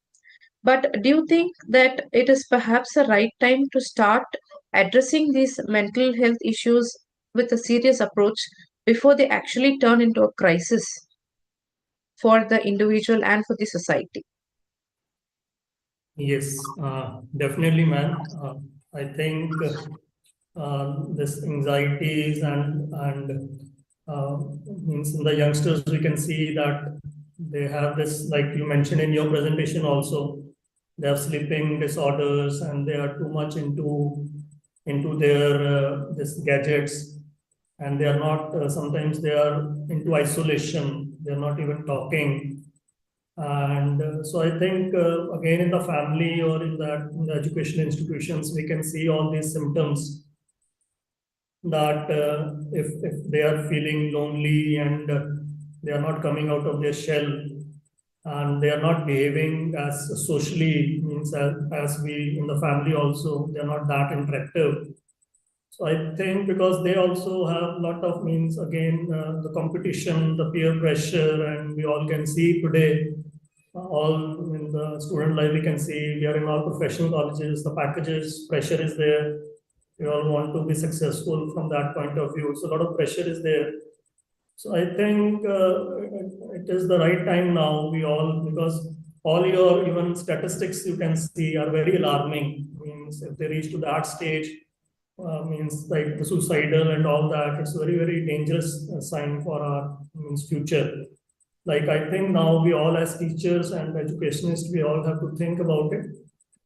But do you think that it is perhaps the right time to start addressing these mental health issues with a serious approach before they actually turn into a crisis for the individual and for the society? Yes, definitely, man. I think this anxieties and means in the youngsters we can see that they have this, like you mentioned in your presentation also, they have sleeping disorders and they are too much into their this gadgets, and they are not sometimes they are into isolation. They are not even talking. And so I think again in the family or in the education institutions, we can see all these symptoms that if they are feeling lonely and they are not coming out of their shell and they are not behaving as socially, means as we in the family also, they are not that interactive. So I think because they also have a lot of means again the competition, the peer pressure, and we all can see today all in the student life we can see we are in all professional colleges, the packages pressure is there. We all want to be successful from that point of view. So a lot of pressure is there. So I think it is the right time now. We all, because all your even statistics you can see are very alarming. Means if they reach to that stage, means like the suicidal and all that, it's very dangerous sign for our means future. Like I think now we all as teachers and educationists, we all have to think about it.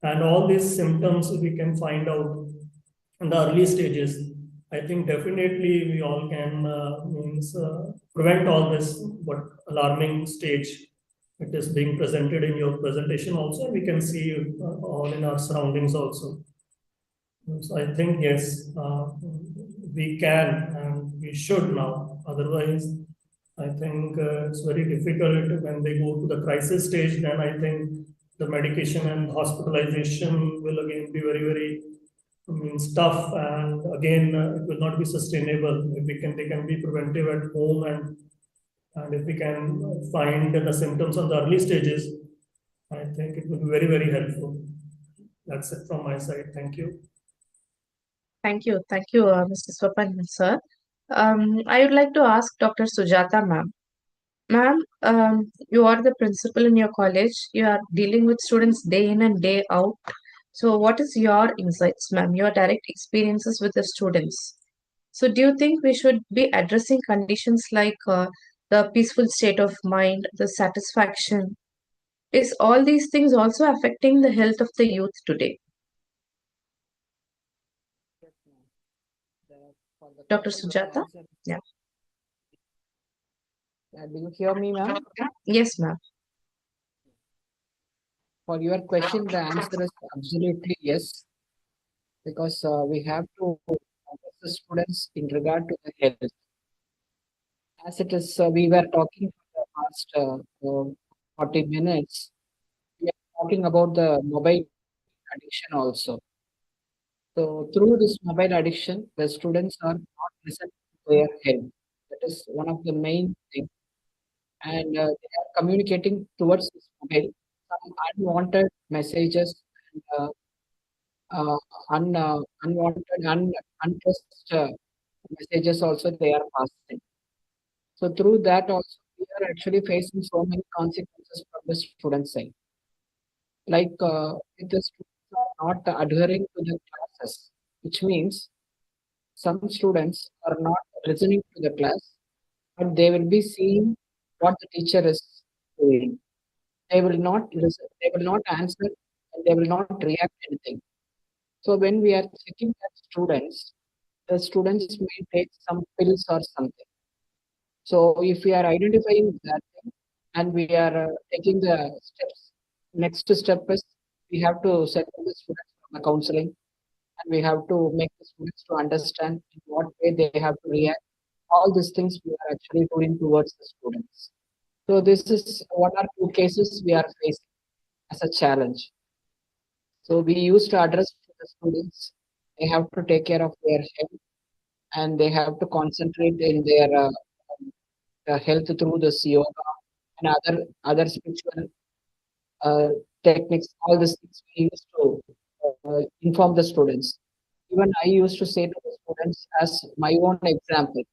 And all these symptoms we can find out in the early stages. I think definitely we all can means prevent all this what alarming stage it is being presented in your presentation also. We can see all in our surroundings also. So I think yes, we can and we should now. Otherwise, I think it's very difficult when they go to the crisis stage. Then I think the medication and hospitalization will again be very means tough, and again it will not be sustainable. If we can, they can be preventive at home, and if we can find the symptoms on the early stages, I think it will be very helpful. That's it from my side. Thank you. Thank you, Mr. Swapan, sir. I would like to ask Dr. Sujata, ma'am. Ma'am, you are the principal in your college. You are dealing with students day in and day out. So, what is your insights, ma'am? Your direct experiences with the students. So, do you think we should be addressing conditions like the peaceful state of mind, the satisfaction? Is all these things also affecting the health of the youth today? For the Dr. question, Sujata? answer. Yeah. Do you hear me, ma'am? Yes, ma'am. For your question, the answer is absolutely yes, because we have to address the students in regard to the health. As it is, we were talking for the past 40 minutes. We are talking about the mobile addiction also. So through this mobile addiction, the students are not listening to their health. That is one of the main things. And they are communicating towards this mobile some unwanted messages and unwanted, untrusted messages also they are passing. So through that also we are actually facing so many consequences from the student side. Like if the students are not adhering to the classes, which means some students are not listening to the class, but they will be seeing what the teacher is doing. They will not listen, they will not answer, and they will not react anything. So when we are checking at students, the students may take some pills or something. So if we are identifying that thing and we are taking the steps, next step is we have to set the students from the counseling, and we have to make the students to understand in what way they have to react. All these things we are actually doing towards the students. So this is one or two cases we are facing as a challenge. So we used to address to the students they have to take care of their health, and they have to concentrate in their health through this yoga and other spiritual uh, techniques. All these things we used to inform the students. Even I used to say to the students as my own example.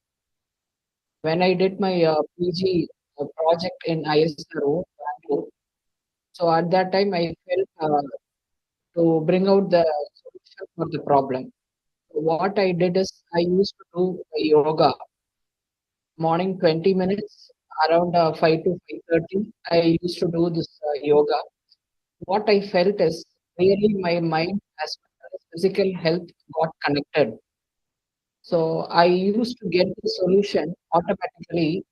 When I did my PG project in ISRO, Bangalore, so at that time I felt to bring out the solution for the problem. So what I did is I used to do yoga morning 20 minutes around 5 to 5:30. I used to do this yoga. What I felt is really my mind as well as physical health got connected. So I used to get the solution automatically,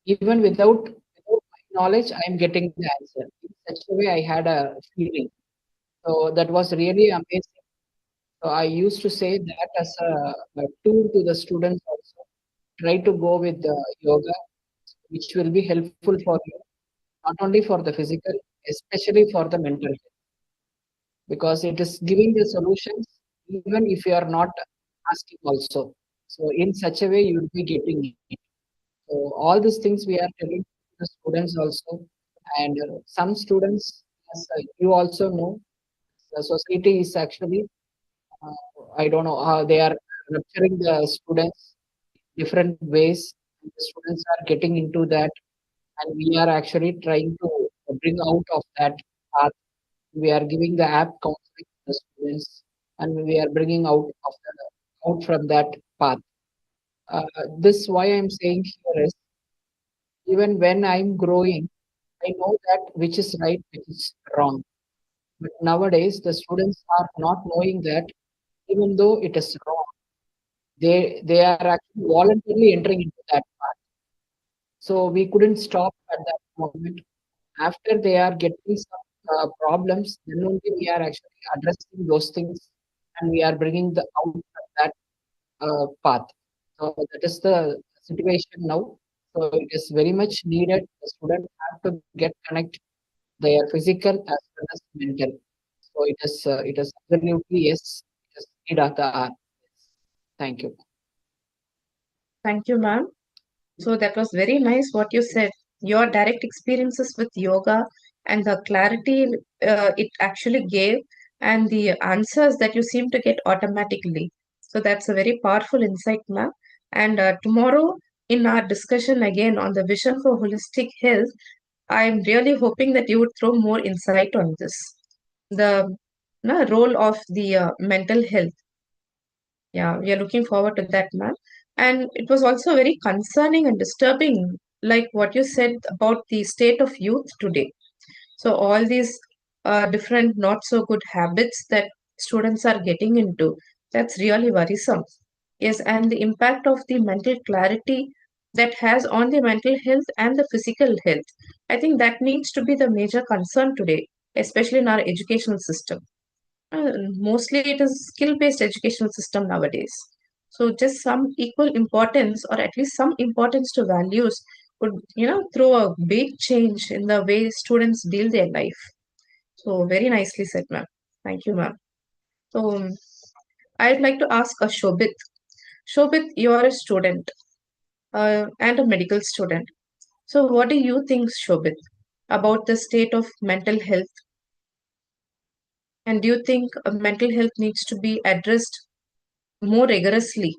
even without my knowledge. I am getting the answer. In such a way, I had a feeling. So that was really amazing. So I used to say that as a tool to the students also. Try to go with the yoga, which will be helpful for you, not only for the physical, especially for the mental health, because it is giving the solutions even if you are not asking also. So in such a way, you will be getting it. So all these things we are telling to the students also, and some students, as you also know, the society is actually, I don't know how they are rupturing the students different ways. And the students are getting into that, and we are actually trying to bring out of that path. We are giving the app counseling to the students, and we are bringing out from that path. This why I'm saying here is, even when I'm growing, I know that which is right, which is wrong. But nowadays, the students are not knowing that, even though it is wrong, they are actually voluntarily entering into that path. So we couldn't stop at that moment. After they are getting some problems, then only we are actually addressing those things, and we are bringing the out of that path. So that is the situation now. So it is very much needed. The student have to get connect their physical as well as mental. So it is absolutely yes. It is need of the hour. Thank you. Thank you, ma'am. So that was very nice what you said. Your direct experiences with yoga and the clarity it actually gave, and the answers that you seem to get automatically. So that's a very powerful insight, ma'am. And tomorrow, in our discussion again on the vision for holistic health, I'm really hoping that you would throw more insight on this. The role of the mental health. Yeah, we are looking forward to that, ma'am. And it was also very concerning and disturbing, like what you said about the state of youth today. So all these different not so good habits that students are getting into, that's really worrisome. Yes, and the impact of the mental clarity that has on the mental health and the physical health. I think that needs to be the major concern today, especially in our educational system. Mostly it is skill-based educational system nowadays. So just some equal importance or at least some importance to values would, throw a big change in the way students deal their life. So very nicely said, ma'am. Thank you, ma'am. So I'd like to ask a Shobit. Shobit, you are a student and a medical student. So what do you think, Shobit, about the state of mental health? And do you think mental health needs to be addressed more rigorously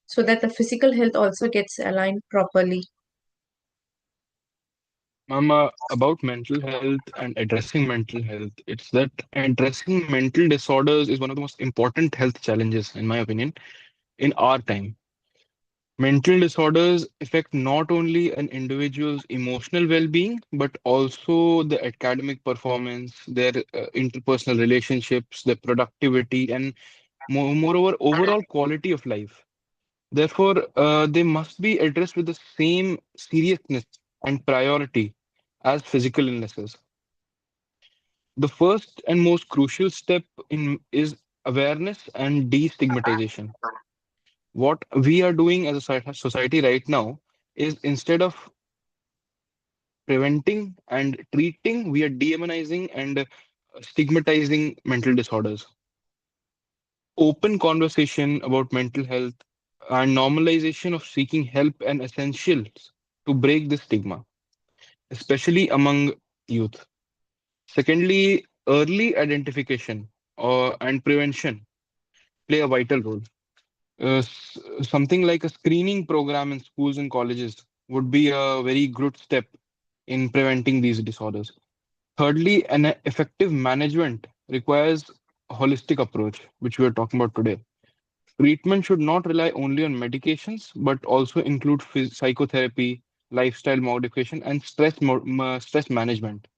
so that the physical health also gets aligned properly? Mama, about mental health and addressing mental health, it's that addressing mental disorders is one of the most important health challenges, in my opinion, in our time. Mental disorders affect not only an individual's emotional well-being, but also the academic performance, their interpersonal relationships, their productivity, and moreover, overall quality of life. Therefore, they must be addressed with the same seriousness and priority as physical illnesses. The first and most crucial step in is awareness and destigmatization. What we are doing as a society right now is, instead of preventing and treating, we are demonizing and stigmatizing mental disorders. Open conversation about mental health and normalization of seeking help and essentials to break this stigma, especially among youth. Secondly, early identification and prevention play a vital role. Something like a screening program in schools and colleges would be a very good step in preventing these disorders. Thirdly, an effective management requires a holistic approach, which we are talking about today. Treatment should not rely only on medications, but also include psychotherapy, lifestyle modification, and stress management.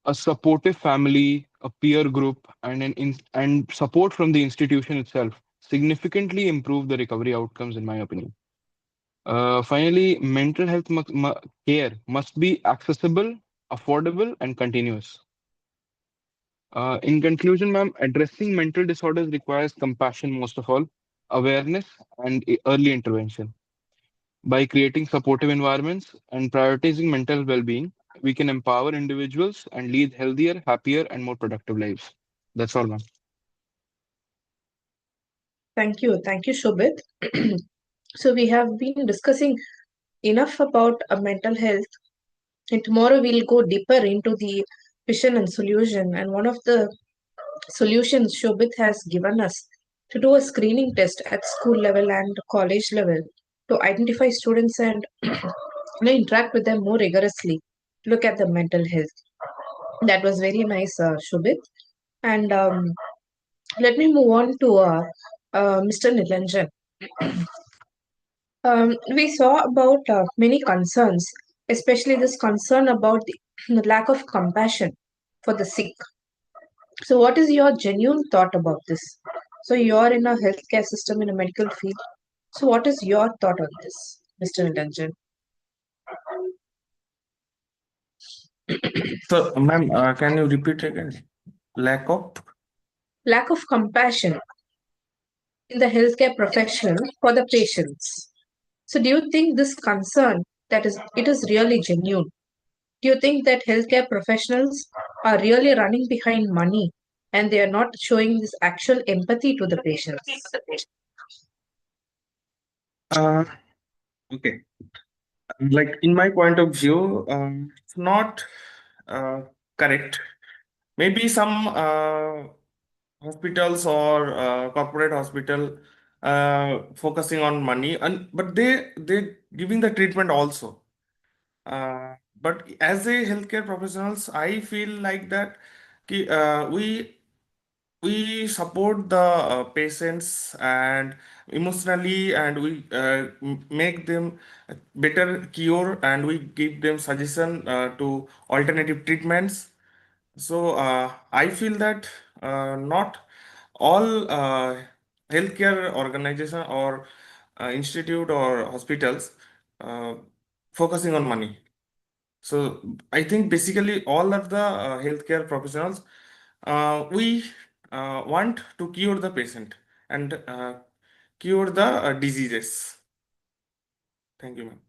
A supportive family, a peer group, and support from the institution itself significantly improve the recovery outcomes, in my opinion. Finally, mental health care must be accessible, affordable, and continuous. In conclusion, ma'am, addressing mental disorders requires compassion most of all, awareness, and early intervention. By creating supportive environments and prioritizing mental well-being, we can empower individuals and lead healthier, happier, and more productive lives. That's all, ma'am. Thank you, Shobit. So we have been discussing enough about mental health, and tomorrow we'll go deeper into the vision and solution. And one of the solutions Shobit has given us to do a screening test at school level and college level to identify students and interact with them more rigorously. Look at the mental health. That was very nice, Shobit. And let me move on to Mr. Nilanjan. We saw about many concerns, especially this concern about the lack of compassion for the sick. So, what is your genuine thought about this? So, you're in a healthcare system in a medical field. So, what is your thought on this, Mr. Nilanjan? So, ma'am, can you repeat again? Lack of? Lack of compassion in the healthcare professional for the patients. So, do you think this concern that it is really genuine? Do you think that healthcare professionals are really running behind money and they are not showing this actual empathy to the patients? Uh, okay. Like in my point of view, it's not correct. Maybe some hospitals or corporate hospital focusing on money, and but they giving the treatment also. But as a healthcare professionals, I feel like that we support the patients and emotionally, and we make them better cure, and we give them suggestion to alternative treatments. So I feel that not all healthcare organization or institute or hospitals uh, focusing on money. So I think basically all of the healthcare professionals, we want to cure the patient and cure the diseases. Thank you, ma'am.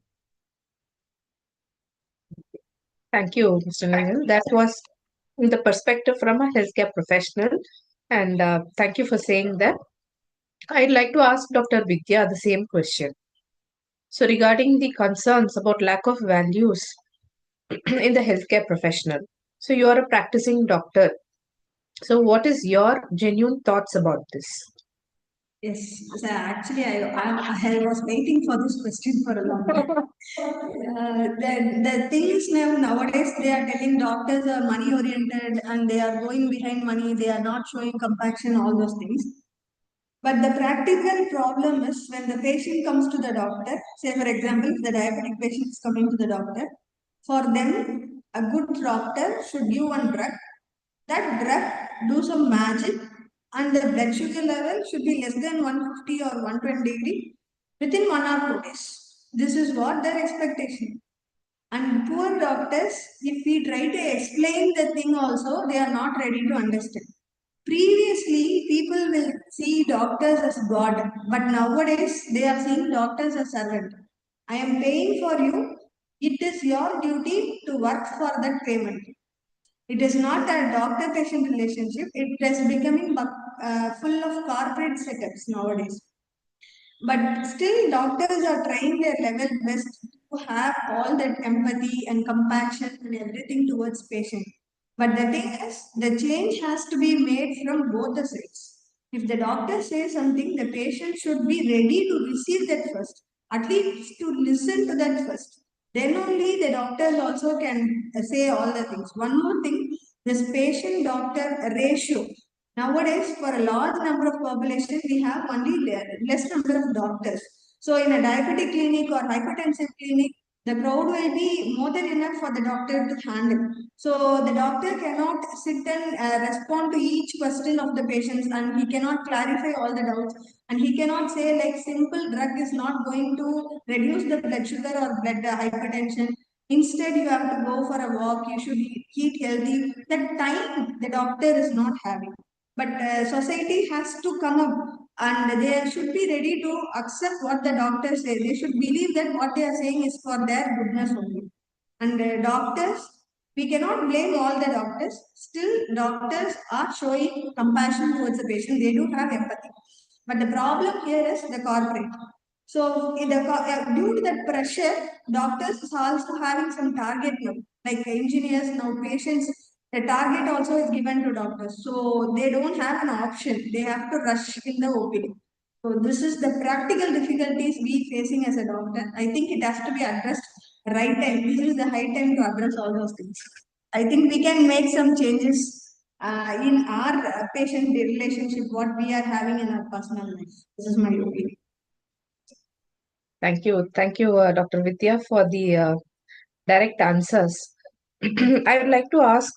Thank you, Mr. Nilanjan. That was the perspective from a healthcare professional. And thank you for saying that. I'd like to ask Dr. Vidya the same question. So, regarding the concerns about lack of values in the healthcare professional. So, you are a practicing doctor. So, what is your genuine thoughts about this? Yes, so actually, I was waiting for this question for a long time. The thing is now nowadays they are telling doctors are money oriented and they are going behind money. They are not showing compassion, all those things. But the practical problem is when the patient comes to the doctor. Say for example, if the diabetic patient is coming to the doctor, for them a good doctor should give one drug. That drug do some magic and the blood sugar level should be less than 150 or 120 within 1 or 2 days. This is what their expectation. And poor doctors, if we try to explain the thing also, they are not ready to understand. Previously, people will see doctors as God, but nowadays they are seeing doctors as servant. I am paying for you. It is your duty to work for that payment. It is not a doctor-patient relationship. It is becoming full of corporate setups nowadays. But still, doctors are trying their level best to have all that empathy and compassion and everything towards patient. But the thing is, the change has to be made from both the sides. If the doctor says something, the patient should be ready to receive that first, at least to listen to that first. Then only the doctors also can say all the things. One more thing, this patient-doctor ratio. Nowadays, for a large number of population, we have only less number of doctors. So, in a diabetic clinic or hypertensive clinic, the crowd will be more than enough for the doctor to handle. So, the doctor cannot sit and respond to each question of the patients, and he cannot clarify all the doubts, and he cannot say like simple drug is not going to reduce the blood sugar or blood hypertension. Instead, you have to go for a walk, you should eat healthy. That time the doctor is not having. But society has to come up and they should be ready to accept what the doctors say. They should believe that what they are saying is for their goodness only. And doctors, we cannot blame all the doctors. Still, doctors are showing compassion towards the patient. They do have empathy. But the problem here is the corporate. So, due to that pressure, doctors is also having some target now. Like engineers now, patients, the target also is given to doctors. So they don't have an option. They have to rush in the OPD. So this is the practical difficulties we facing as a doctor. I think it has to be addressed right time. This is the high time to address all those things. I think we can make some changes in our patient relationship, what we are having in our personal life. This is my opinion. Thank you. Thank you, Dr. Vidya, for the direct answers. I would like to ask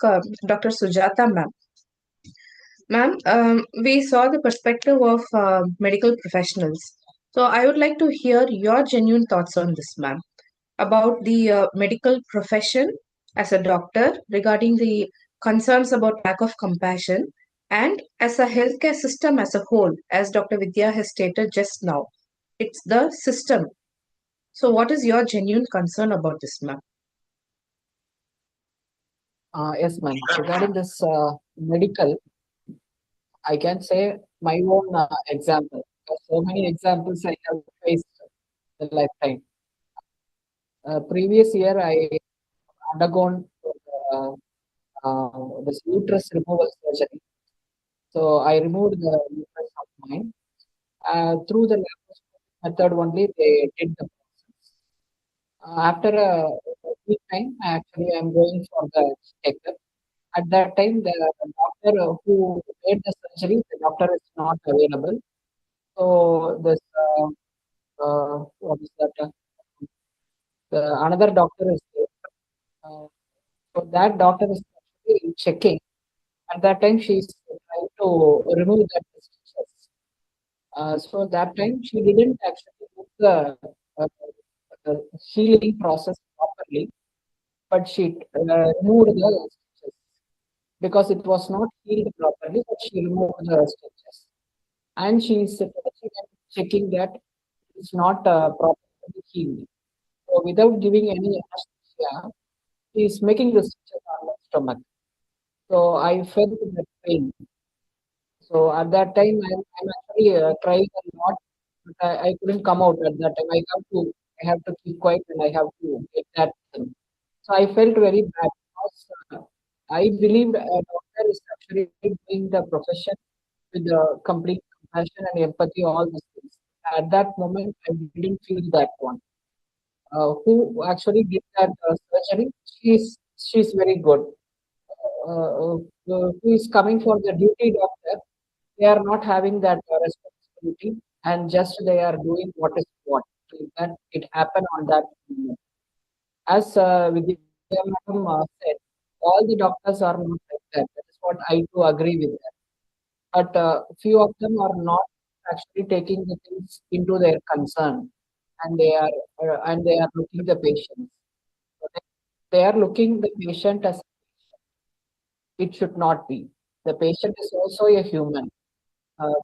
Dr. Sujata, ma'am. Ma'am, we saw the perspective of medical professionals. So I would like to hear your genuine thoughts on this, ma'am, about the medical profession as a doctor regarding the concerns about lack of compassion and as a healthcare system as a whole, as Dr. Vidya has stated just now. It's the system. So what is your genuine concern about this, ma'am? Yes, ma'am. Regarding this medical, I can say my own example. So many examples I have faced in lifetime. Previous year, I undergone this uterus removal surgery. So I removed the uterus of mine. Through the laparoscopic method only, they did the process. After a week time, actually, I'm going for the checkup. At that time, the doctor who made the surgery, the doctor is not available. So this what is that? Another doctor is there. So that doctor is actually checking. At that time, she is trying to remove that stitches. So that time she didn't actually do uh, the healing process properly, but she removed the stitches because it was not healed properly. But she removed the stitches, and she is checking that it's not properly healed. So without giving any anesthesia, she is making the stitches on the stomach. So I felt that pain. So at that time, I'm actually trying a lot, but I couldn't come out at that time. I have to keep quiet and I have to get that thing. So I felt very bad because I believed a doctor is actually doing the profession with the complete compassion and empathy, all these things. At that moment, I didn't feel that one. Who actually did that surgery? She's very good. Who is coming for the duty doctor? They are not having that responsibility and just they are doing what is what. So that it happened on that moment. As Vidya madam said, all the doctors are not like that. That is what I do agree with that. But few of them are not actually taking the things into their concern, and they are looking the patient. So they are looking the patient as it should not be. The patient is also a human.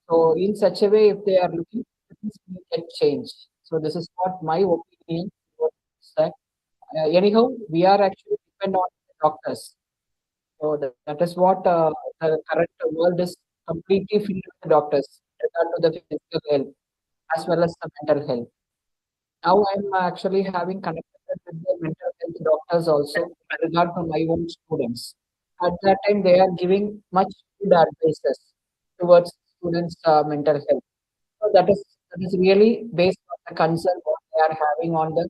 So in such a way, if they are looking, things will get changed. So this is what my opinion was that. Anyhow, we are actually depend on the doctors. So that is what the current world is completely filled with doctors regard to the physical health as well as the mental health. Now I'm actually having connected with the mental health doctors also with regard to my own students. At that time, they are giving much good advices towards students' mental health. So that is really based on the concern what they are having on the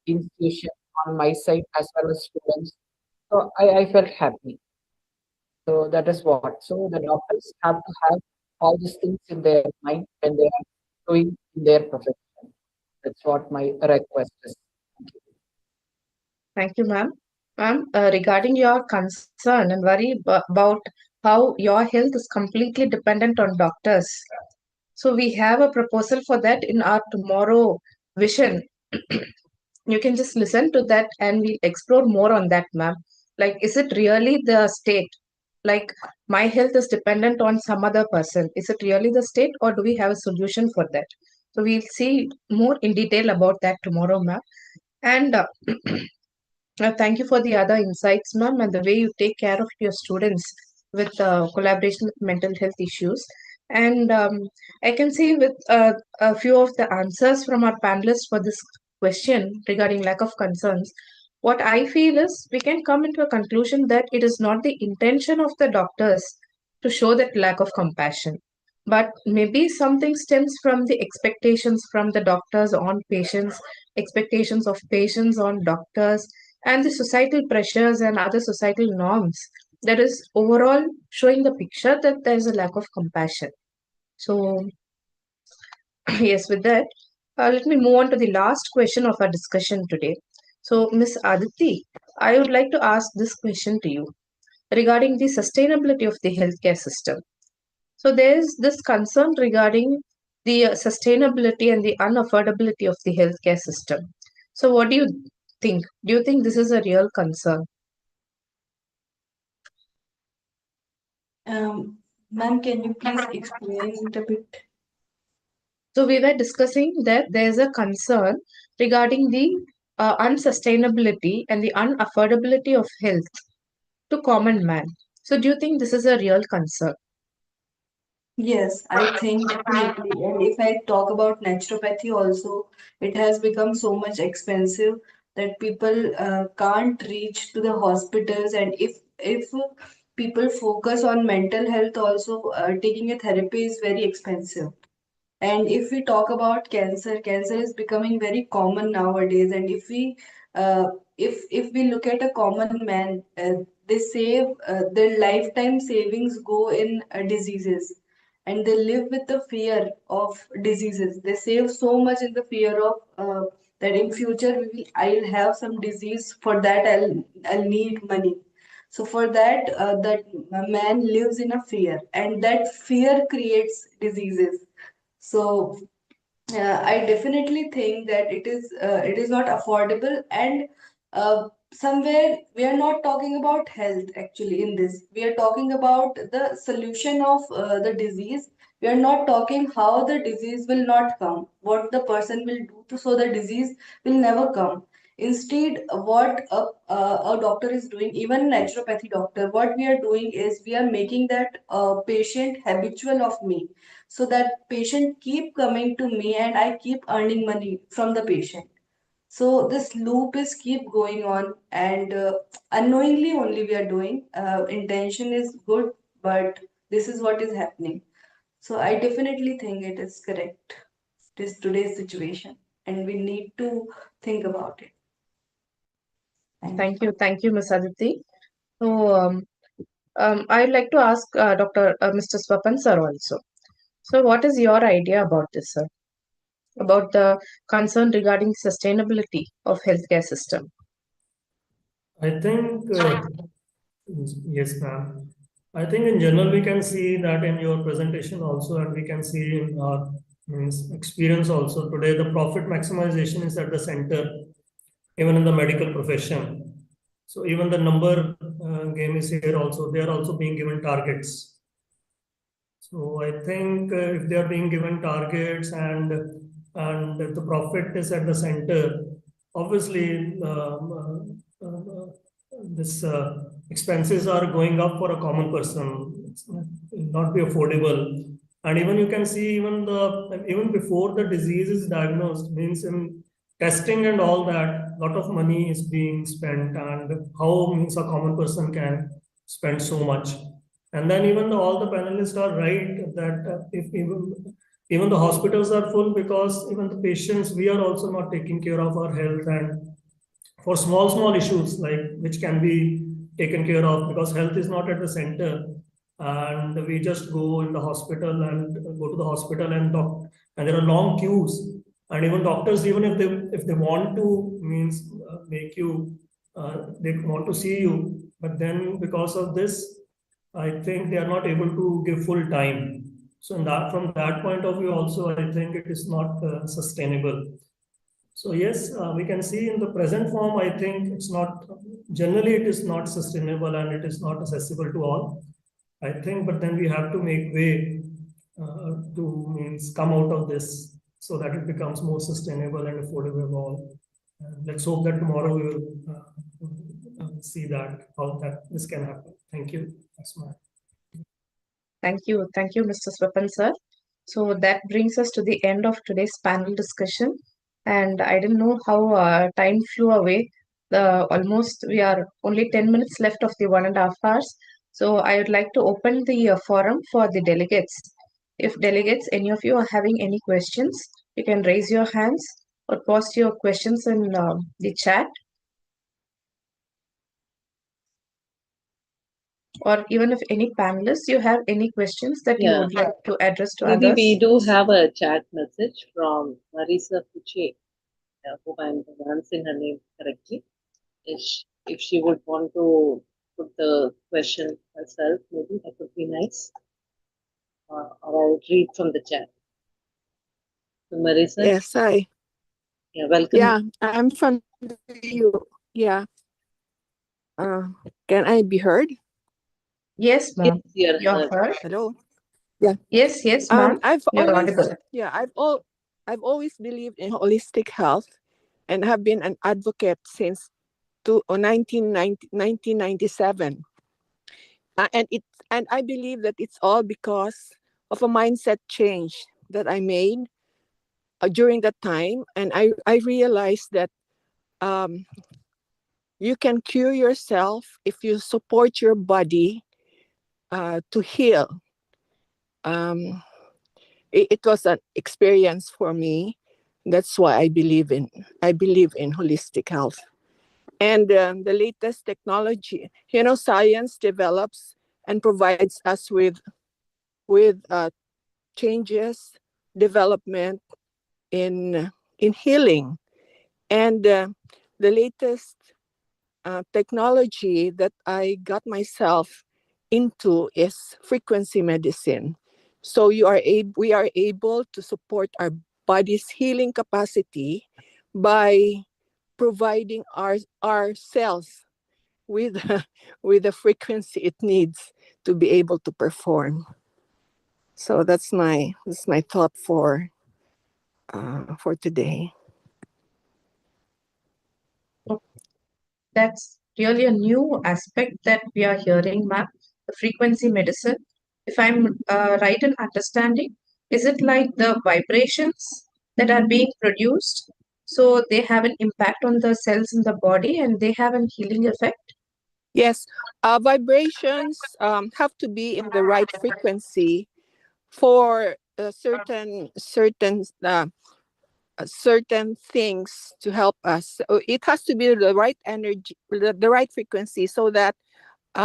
institution, on my side as well as students. So I felt happy. So that is what. So the doctors have to have all these things in their mind when they are doing their profession. That's what my request is. Thank you, ma'am. Ma'am, regarding your concern and worry about how your health is completely dependent on doctors. So we have a proposal for that in our tomorrow vision. You can just listen to that and we'll explore more on that, ma'am. Like, is it really the state? Like, my health is dependent on some other person. Is it really the state, or do we have a solution for that? So we'll see more in detail about that tomorrow, ma'am. And thank you for the other insights, ma'am, and the way you take care of your students with collaboration with mental health issues. And I can see with a few of the answers from our panelists for this question regarding lack of concerns, what I feel is we can come into a conclusion that it is not the intention of the doctors to show that lack of compassion, but maybe something stems from the expectations from the doctors on patients, expectations of patients on doctors, and the societal pressures and other societal norms that is overall showing the picture that there is a lack of compassion. So, yes, with that, let me move on to the last question of our discussion today. So, Miss Aditi, I would like to ask this question to you regarding the sustainability of the healthcare system. So, there is this concern regarding the sustainability and the unaffordability of the healthcare system. So, what do you think? Do you think this is a real concern? Ma'am, can you please explain it a bit? So we were discussing that there's a concern regarding the unsustainability and the unaffordability of health to common man. So do you think this is a real concern? Yes, I think definitely. And if I talk about naturopathy also, it has become so much expensive that people can't reach to the hospitals. And if people focus on mental health also, taking a therapy is very expensive. And if we talk about cancer, cancer is becoming very common nowadays. And if we look at a common man, they save their lifetime savings go in diseases, and they live with the fear of diseases. They save so much in the fear of that in future I'll have some disease. For that I'll need money. So for that, that man lives in a fear, and that fear creates diseases. So I definitely think that it is not affordable, and somewhere we are not talking about health actually in this. We are talking about the solution of the disease. We are not talking how the disease will not come, what the person will do to so the disease will never come. Instead, what a doctor is doing, even naturopathy doctor, what we are doing is we are making that patient habitual of me, so that patient keep coming to me and I keep earning money from the patient. So this loop is keep going on, and unknowingly only we are doing. Intention is good, but this is what is happening. So I definitely think it is correct. This today's situation, and we need to think about it. Thank you. Thank you, Ms. Aditi. So I'd like to ask Dr. Mr. Swapan sir also. So what is your idea about this, sir? About the concern regarding sustainability of healthcare system? I think, yes, ma'am. I think in general, we can see that in your presentation also, and we can see in our experience also today, the profit maximization is at the center, even in the medical profession. So even the number game is here also, they are also being given targets. So I think if they are being given targets and if the profit is at the center, obviously this expenses are going up for a common person. It's not be affordable. And even you can see even before the disease is diagnosed, means in testing and all that, lot of money is being spent, and how means a common person can spend so much. And then all the panelists are right that if even the hospitals are full, because even the patients, we are also not taking care of our health, and for small issues like which can be taken care of, because health is not at the center, and we just go in the hospital and go to the hospital and there are long queues, and even doctors, even if they want to means make you they want to see you, but then because of this, I think they are not able to give full time. So from that point of view also, I think it is not sustainable. So yes, we can see in the present form, I think it's not, generally it is not sustainable and it is not accessible to all. I think, but then we have to make way to means come out of this so that it becomes more sustainable and affordable for all. Let's hope that tomorrow we will see that how that this can happen. Thank you. That's my. Thank you, Mr. Swapan sir. So that brings us to the end of today's panel discussion. And I didn't know how time flew away. Almost we are only 10 minutes left of the 1.5 hours. So I would like to open the forum for the delegates. If delegates, any of you are having any questions, you can raise your hands or post your questions in the chat. Or even if any panelists, you have any questions that you would like to address to Maybe others. we do have a chat message from Marisa Puche. I hope I'm pronouncing her name correctly. If she would want to put the question herself, maybe that would be nice. Or I'll read from the chat. So Marisa? Yes, hi. Yeah, welcome. Yeah, I'm from the EU. Yeah. Can I be heard? Yes, ma'am. Yes, You're heard. Hello. Yeah. Yes, ma'am. You're audible. I've always believed in holistic health and have been an advocate since 1997. And I believe that it's all because of a mindset change that I made during that time, and I realized that you can cure yourself if you support your body to heal. It was an experience for me. That's why I believe in holistic health. And the latest technology, science develops and provides us with changes, development in healing. And the latest technology that I got myself into is frequency medicine. So we are able to support our body's healing capacity by providing our cells with with the frequency it needs to be able to perform. So that's my thought for today. That's really a new aspect that we are hearing, ma'am. The frequency medicine. If I'm right in understanding, is it like the vibrations that are being produced? So they have an impact on the cells in the body and they have a healing effect? Yes, vibrations have to be in the right frequency for certain things to help us. So it has to be the right energy, the right frequency, so that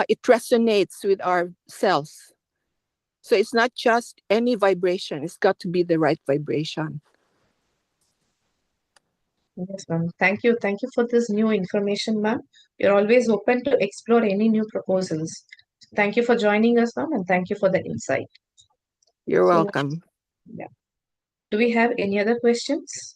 it resonates with our cells. So it's not just any vibration; it's got to be the right vibration. Yes, ma'am. Thank you. Thank you for this new information, ma'am. You're always open to explore any new proposals. Thank you for joining us, ma'am, and thank you for the insight. You're welcome. Yeah. Do we have any other questions?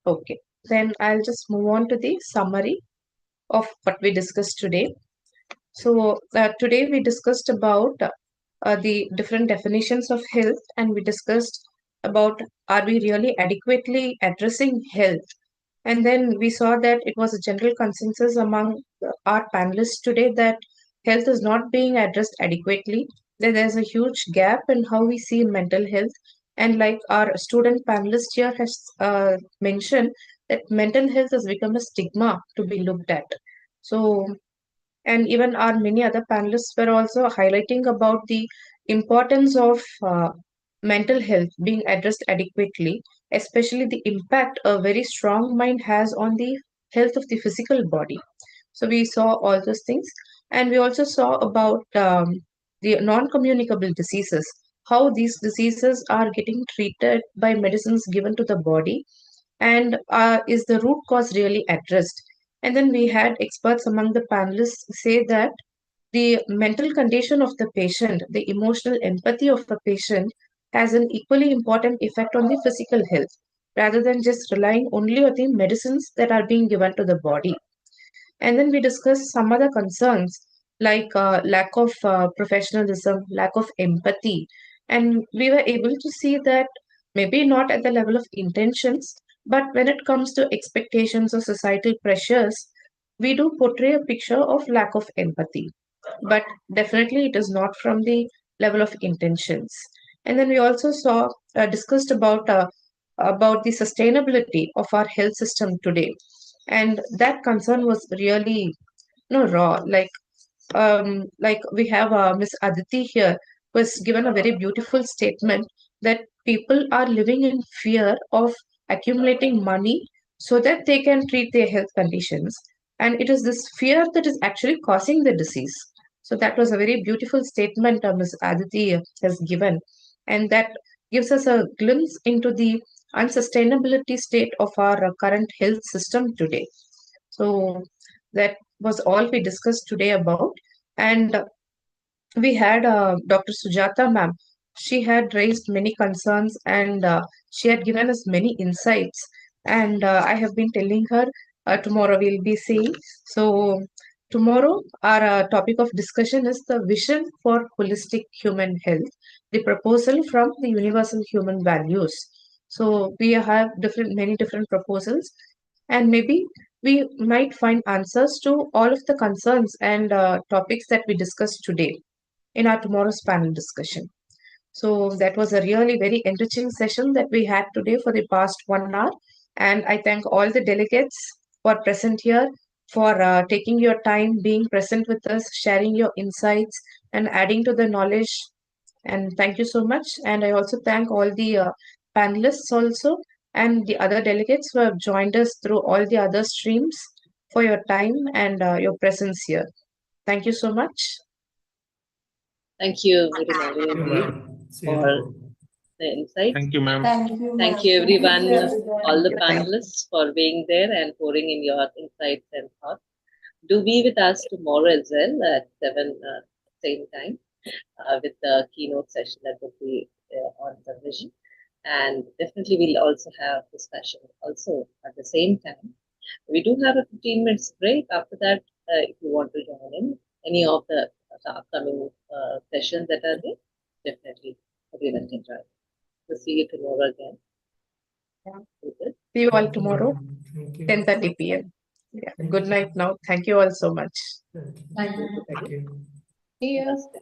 Okay, then I'll just move on to the summary of what we discussed today. So today we discussed about the different definitions of health, and we discussed about are we really adequately addressing health. And then we saw that it was a general consensus among our panelists today that health is not being addressed adequately, that there's a huge gap in how we see mental health. And like our student panelist here has mentioned, that mental health has become a stigma to be looked at. So, and even our many other panelists were also highlighting about the importance of mental health being addressed adequately, especially the impact a very strong mind has on the health of the physical body. So we saw all those things, and we also saw about the non-communicable diseases, how these diseases are getting treated by medicines given to the body, and is the root cause really addressed? And then we had experts among the panelists say that the mental condition of the patient, the emotional empathy of the patient, has an equally important effect on the physical health, rather than just relying only on the medicines that are being given to the body. And then we discussed some other concerns like lack of professionalism, lack of empathy. And we were able to see that maybe not at the level of intentions, but when it comes to expectations or societal pressures, we do portray a picture of lack of empathy. But definitely it is not from the level of intentions. And then we also saw discussed about the sustainability of our health system today, and that concern was really raw. Like we have Miss Aditi here, who has given a very beautiful statement that people are living in fear of accumulating money so that they can treat their health conditions, and it is this fear that is actually causing the disease. So that was a very beautiful statement Miss Aditi has given, and that gives us a glimpse into the unsustainability state of our current health system today. So that was all we discussed today about. And we had Dr. Sujata ma'am. She had raised many concerns, and she had given us many insights. And I have been telling her tomorrow we'll be seeing. So tomorrow our topic of discussion is the vision for holistic human health, the proposal from the universal human values. So we have many different proposals, and maybe we might find answers to all of the concerns and topics that we discussed today in our tomorrow's panel discussion. So that was a really very enriching session that we had today for the past 1 hour. And I thank all the delegates who are present here for taking your time, being present with us, sharing your insights, and adding to the knowledge. And thank you so much. And I also thank all the panelists also and the other delegates who have joined us through all the other streams for your time and your presence here. Thank you so much. Thank you very much Thank you, indeed ma'am. See you for tomorrow. the insights. Thank you, ma'am. Thank you, Thank ma'am. you everyone, all the Thank you. panelists for being there and pouring in your insights and thoughts. Do be with us tomorrow as well at 7 same time with the keynote session that will be on the vision. And definitely we'll also have discussion also at the same time. We do have a 15 minutes break. After that, if you want to join in any of the upcoming sessions that are there, definitely everyone can join. So see you tomorrow again. Yeah. Okay. See you all Thank you, tomorrow, ma'am. Thank you. 10:30 p.m. Yeah. Thank Good you. night now. Thank you all so much. Thank you. Thank you. Thank you. See you. Namaste.